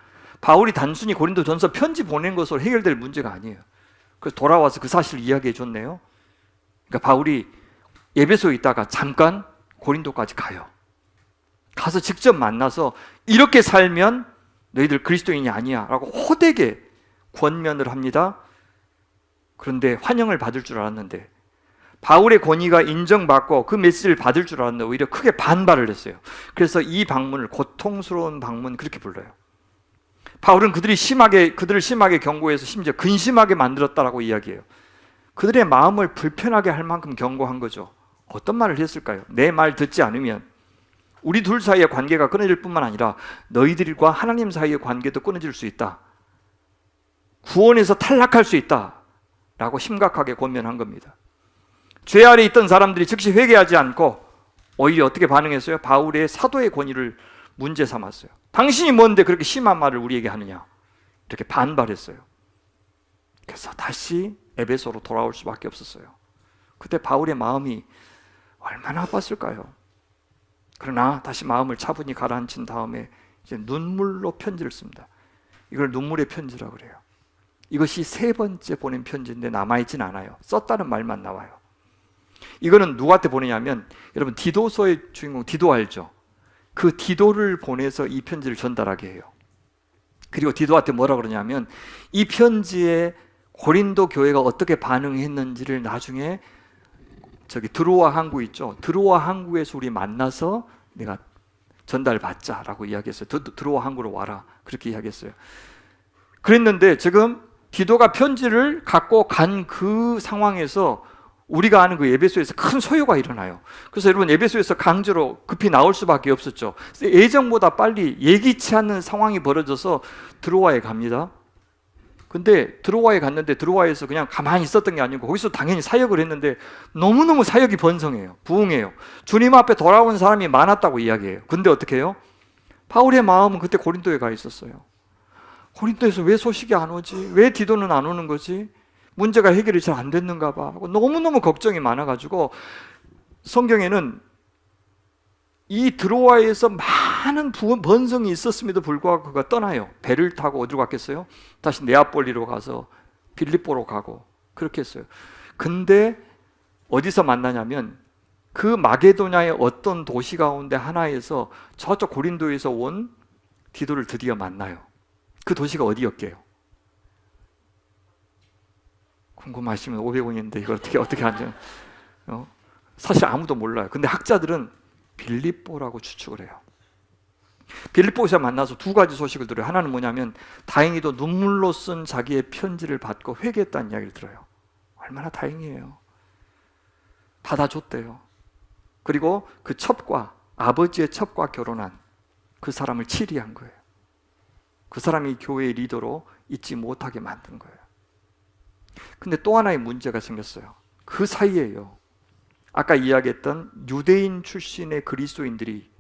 바울이 단순히 고린도 전서 편지 보낸 것으로 해결될 문제가 아니에요. 그래서 돌아와서 그 사실을 이야기해 줬네요. 그러니까 바울이 에베소에 있다가 잠깐 고린도까지 가요. 가서 직접 만나서 이렇게 살면 너희들 그리스도인이 아니야 라고 호되게 권면을 합니다. 그런데 환영을 받을 줄 알았는데, 바울의 권위가 인정받고 그 메시지를 받을 줄 알았는데 오히려 크게 반발을 했어요. 그래서 이 방문을 고통스러운 방문 그렇게 불러요. 바울은 그들을 심하게 경고해서 심지어 근심하게 만들었다라고 이야기해요. 그들의 마음을 불편하게 할 만큼 경고한 거죠. 어떤 말을 했을까요? 내 말 듣지 않으면 우리 둘 사이의 관계가 끊어질 뿐만 아니라 너희들과 하나님 사이의 관계도 끊어질 수 있다. 구원에서 탈락할 수 있다 라고 심각하게 권면한 겁니다. 죄 아래 있던 사람들이 즉시 회개하지 않고 오히려 어떻게 반응했어요? 바울의 사도의 권위를 문제 삼았어요. 당신이 뭔데 그렇게 심한 말을 우리에게 하느냐, 이렇게 반발했어요. 그래서 다시 에베소로 돌아올 수밖에 없었어요. 그때 바울의 마음이 얼마나 아팠을까요? 그러나 다시 마음을 차분히 가라앉힌 다음에 이제 눈물로 편지를 씁니다. 이걸 눈물의 편지라고 그래요. 이것이 세 번째 보낸 편지인데 남아있진 않아요. 썼다는 말만 나와요. 이거는 누구한테 보내냐면, 여러분 디도서의 주인공 디도 알죠? 그 디도를 보내서 이 편지를 전달하게 해요. 그리고 디도한테 뭐라 그러냐면, 이 편지에 고린도 교회가 어떻게 반응했는지를 나중에 드로아 항구 있죠? 드로아 항구에서 우리 만나서 내가 전달받자라고 이야기했어요. 드로아 항구로 와라, 그렇게 이야기했어요. 그랬는데 지금 디도가 편지를 갖고 간 그 상황에서 우리가 아는 그 에베소에서 큰 소요가 일어나요. 그래서 여러분 에베소에서 강제로 급히 나올 수밖에 없었죠. 예정보다 빨리 예기치 않는 상황이 벌어져서 드로아에 갑니다. 근데 드로아에 갔는데 드로아에서 그냥 가만히 있었던 게 아니고 거기서 당연히 사역을 했는데 너무너무 사역이 번성해요. 부흥해요. 주님 앞에 돌아온 사람이 많았다고 이야기해요. 근데 어떻게 해요? 바울의 마음은 그때 고린도에 가 있었어요. 고린도에서 왜 소식이 안 오지? 왜 디도는 안 오는 거지? 문제가 해결이 잘 안 됐는가 봐 하고 너무너무 걱정이 많아가지고, 성경에는 이 드로아에서 많은 번성이 있었음에도 불구하고 그가 떠나요. 배를 타고 어디로 갔겠어요? 다시 네아폴리로 가서 빌립보로 가고 그렇게 했어요. 근데 어디서 만나냐면 그 마게도냐의 어떤 도시 가운데 하나에서 저쪽 고린도에서 온 디도를 드디어 만나요. 그 도시가 어디였게요? 궁금하시면 500원인데 이걸 어떻게 하냐? 사실 아무도 몰라요. 근데 학자들은 빌립보라고 추측을 해요. 빌립보에서 만나서 두 가지 소식을 들어요. 하나는 뭐냐면 다행히도 눈물로 쓴 자기의 편지를 받고 회개했다는 이야기를 들어요. 얼마나 다행이에요. 받아줬대요. 그리고 그 첩과, 아버지의 첩과 결혼한 그 사람을 치리한 거예요. 그 사람이 교회의 리더로 잊지 못하게 만든 거예요. 근데 또 하나의 문제가 생겼어요. 그 사이에요, 아까 이야기했던 유대인 출신의 그리스도인들이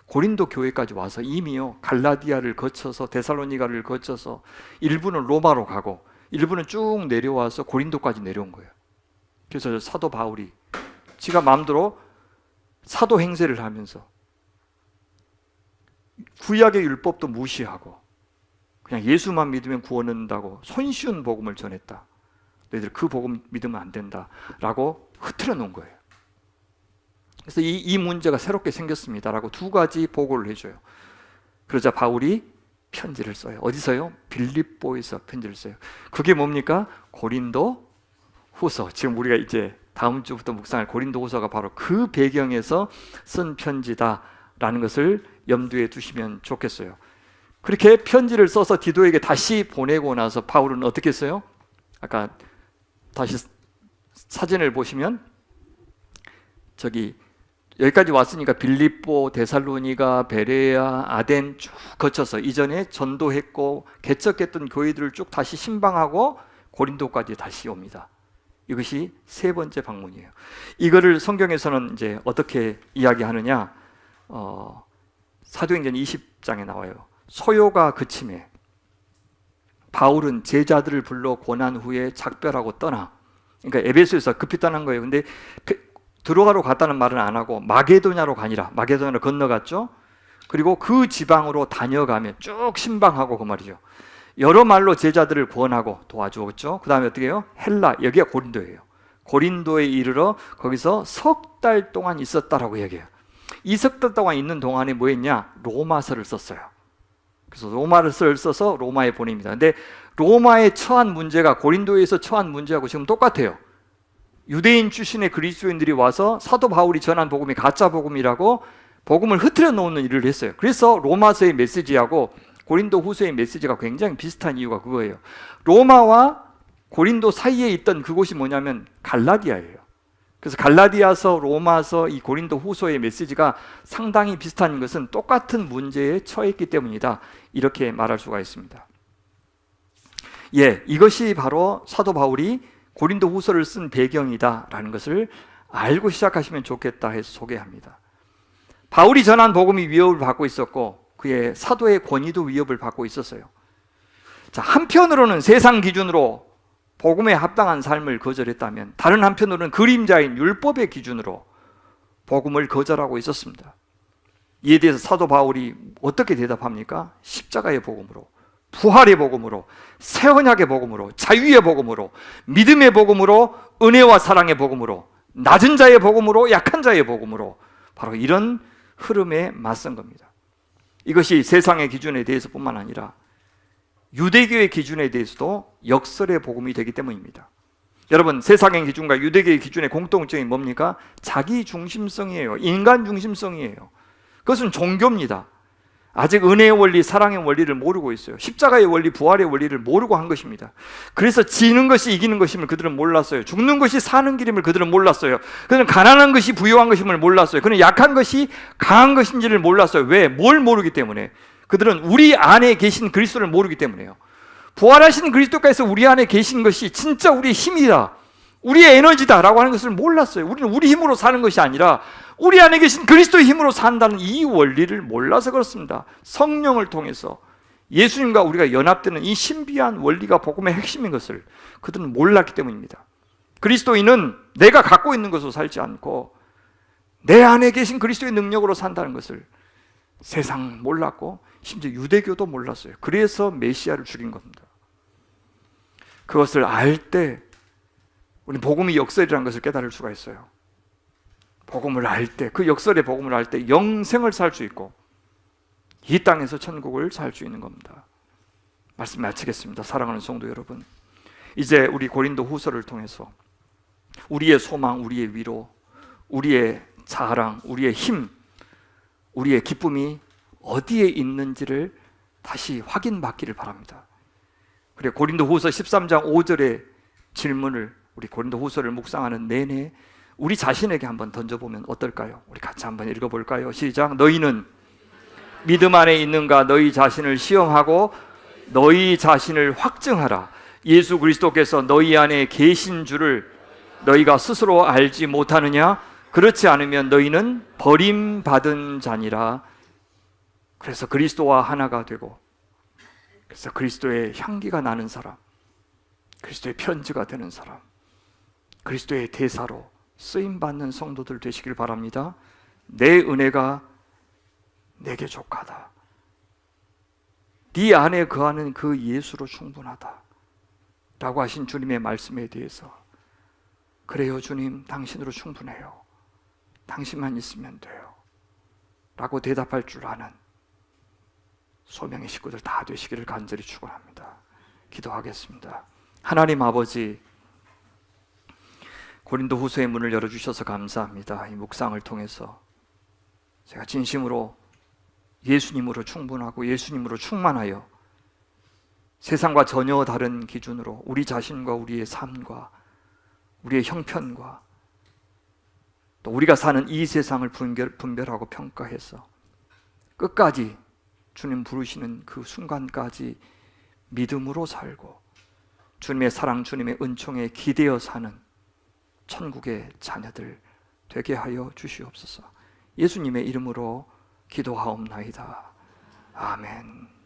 고린도 교회까지 와서 이미요 갈라디아를 거쳐서 데살로니가를 거쳐서 일부는 로마로 가고 일부는 쭉 내려와서 고린도까지 내려온 거예요. 그래서 사도 바울이 지가 마음대로 사도 행세를 하면서 구약의 율법도 무시하고 그냥 예수만 믿으면 구원 얻는다고 손쉬운 복음을 전했다. 너희들 그 복음 믿으면 안 된다라고 흐트러 놓은 거예요. 그래서 이 문제가 새롭게 생겼습니다라고 두 가지 보고를 해줘요. 그러자 바울이 편지를 써요. 어디서요? 빌립보에서 편지를 써요. 그게 뭡니까? 고린도 후서. 지금 우리가 이제 다음 주부터 묵상할 고린도 후서가 바로 그 배경에서 쓴 편지다라는 것을 염두에 두시면 좋겠어요. 그렇게 편지를 써서 디도에게 다시 보내고 나서 바울은 어떻게 했어요? 아까 다시 사진을 보시면 여기까지 왔으니까 빌립보, 데살로니가, 베레아, 아덴 쭉 거쳐서 이전에 전도했고 개척했던 교회들을 쭉 다시 신방하고 고린도까지 다시 옵니다. 이것이 세 번째 방문이에요. 이거를 성경에서는 이제 어떻게 이야기하느냐? 사도행전 20장에 나와요. 소요가 그침에 바울은 제자들을 불러 고난 후에 작별하고 떠나. 그러니까 에베소에서 급히 떠난 거예요. 근데 들어가러 갔다는 말은 안 하고 마게도냐로 가니라. 마게도냐로 건너갔죠. 그리고 그 지방으로 다녀가며 쭉 신방하고 그 말이죠. 여러 말로 제자들을 구원하고 도와주었죠. 그 다음에 어떻게 해요? 헬라, 여기가 고린도예요. 고린도에 이르러 거기서 석 달 동안 있었다라고 얘기해요. 이 석 달 동안 있는 동안에 뭐 했냐? 로마서를 썼어요. 그래서 로마서를 써서 로마에 보냅니다. 근데 로마에 처한 문제가 고린도에서 처한 문제하고 지금 똑같아요. 유대인 출신의 그리스도인들이 와서 사도 바울이 전한 복음이 가짜 복음이라고 복음을 흐트려 놓는 일을 했어요. 그래서 로마서의 메시지하고 고린도 후서의 메시지가 굉장히 비슷한 이유가 그거예요. 로마와 고린도 사이에 있던 그곳이 뭐냐면 갈라디아예요. 그래서 갈라디아서, 로마서, 이 고린도 후서의 메시지가 상당히 비슷한 것은 똑같은 문제에 처했기 때문이다. 이렇게 말할 수가 있습니다. 이것이 바로 사도 바울이 고린도 후서를 쓴 배경이다라는 것을 알고 시작하시면 좋겠다 해서 소개합니다. 바울이 전한 복음이 위협을 받고 있었고 그의 사도의 권위도 위협을 받고 있었어요. 자, 한편으로는 세상 기준으로 복음에 합당한 삶을 거절했다면 다른 한편으로는 그림자인 율법의 기준으로 복음을 거절하고 있었습니다. 이에 대해서 사도 바울이 어떻게 대답합니까? 십자가의 복음으로, 부활의 복음으로, 새 언약의 복음으로, 자유의 복음으로, 믿음의 복음으로, 은혜와 사랑의 복음으로, 낮은 자의 복음으로, 약한 자의 복음으로 바로 이런 흐름에 맞선 겁니다. 이것이 세상의 기준에 대해서뿐만 아니라 유대교의 기준에 대해서도 역설의 복음이 되기 때문입니다. 여러분, 세상의 기준과 유대교의 기준의 공통점이 뭡니까? 자기 중심성이에요. 인간 중심성이에요. 그것은 종교입니다. 아직 은혜의 원리, 사랑의 원리를 모르고 있어요. 십자가의 원리, 부활의 원리를 모르고 한 것입니다. 그래서 지는 것이 이기는 것임을 그들은 몰랐어요. 죽는 것이 사는 길임을 그들은 몰랐어요. 그들은 가난한 것이 부유한 것임을 몰랐어요. 그들은 약한 것이 강한 것인지를 몰랐어요. 왜? 뭘 모르기 때문에. 그들은 우리 안에 계신 그리스도를 모르기 때문에요. 부활하신 그리스도께서 우리 안에 계신 것이 진짜 우리의 힘이다, 우리의 에너지다라고 하는 것을 몰랐어요. 우리는 우리 힘으로 사는 것이 아니라 우리 안에 계신 그리스도의 힘으로 산다는 이 원리를 몰라서 그렇습니다. 성령을 통해서 예수님과 우리가 연합되는 이 신비한 원리가 복음의 핵심인 것을 그들은 몰랐기 때문입니다. 그리스도인은 내가 갖고 있는 것으로 살지 않고 내 안에 계신 그리스도의 능력으로 산다는 것을 세상 몰랐고 심지어 유대교도 몰랐어요. 그래서 메시아를 죽인 겁니다. 그것을 알 때 우리 복음이 역설이라는 것을 깨달을 수가 있어요. 복음을 알 때, 그 역설의 복음을 알 때 영생을 살 수 있고 이 땅에서 천국을 살 수 있는 겁니다. 말씀 마치겠습니다. 사랑하는 성도 여러분, 이제 우리 고린도 후서를 통해서 우리의 소망, 우리의 위로, 우리의 자랑, 우리의 힘, 우리의 기쁨이 어디에 있는지를 다시 확인받기를 바랍니다. 그리고 고린도 후서 13장 5절의 질문을 우리 고린도 후서를 묵상하는 내내 우리 자신에게 한번 던져보면 어떨까요? 우리 같이 한번 읽어볼까요? 시작. 너희는 믿음 안에 있는가? 너희 자신을 시험하고 너희 자신을 확증하라. 예수 그리스도께서 너희 안에 계신 줄을 너희가 스스로 알지 못하느냐? 그렇지 않으면 너희는 버림받은 자니라. 그래서 그리스도와 하나가 되고, 그래서 그리스도의 향기가 나는 사람, 그리스도의 편지가 되는 사람, 그리스도의 대사로 쓰임받는 성도들 되시길 바랍니다. 내 은혜가 내게 족하다. 네 안에 거하는 그 예수로 충분하다 라고 하신 주님의 말씀에 대해서, 그래요 주님, 당신으로 충분해요, 당신만 있으면 돼요 라고 대답할 줄 아는 소명의 식구들 다 되시기를 간절히 축원합니다. 기도하겠습니다. 하나님 아버지, 고린도 후서의 문을 열어주셔서 감사합니다. 이 묵상을 통해서 제가 진심으로 예수님으로 충분하고 예수님으로 충만하여 세상과 전혀 다른 기준으로 우리 자신과 우리의 삶과 우리의 형편과 또 우리가 사는 이 세상을 분별하고 평가해서 끝까지 주님 부르시는 그 순간까지 믿음으로 살고 주님의 사랑, 주님의 은총에 기대어 사는 천국의 자녀들 되게 하여 주시옵소서. 예수님의 이름으로 기도하옵나이다. 아멘.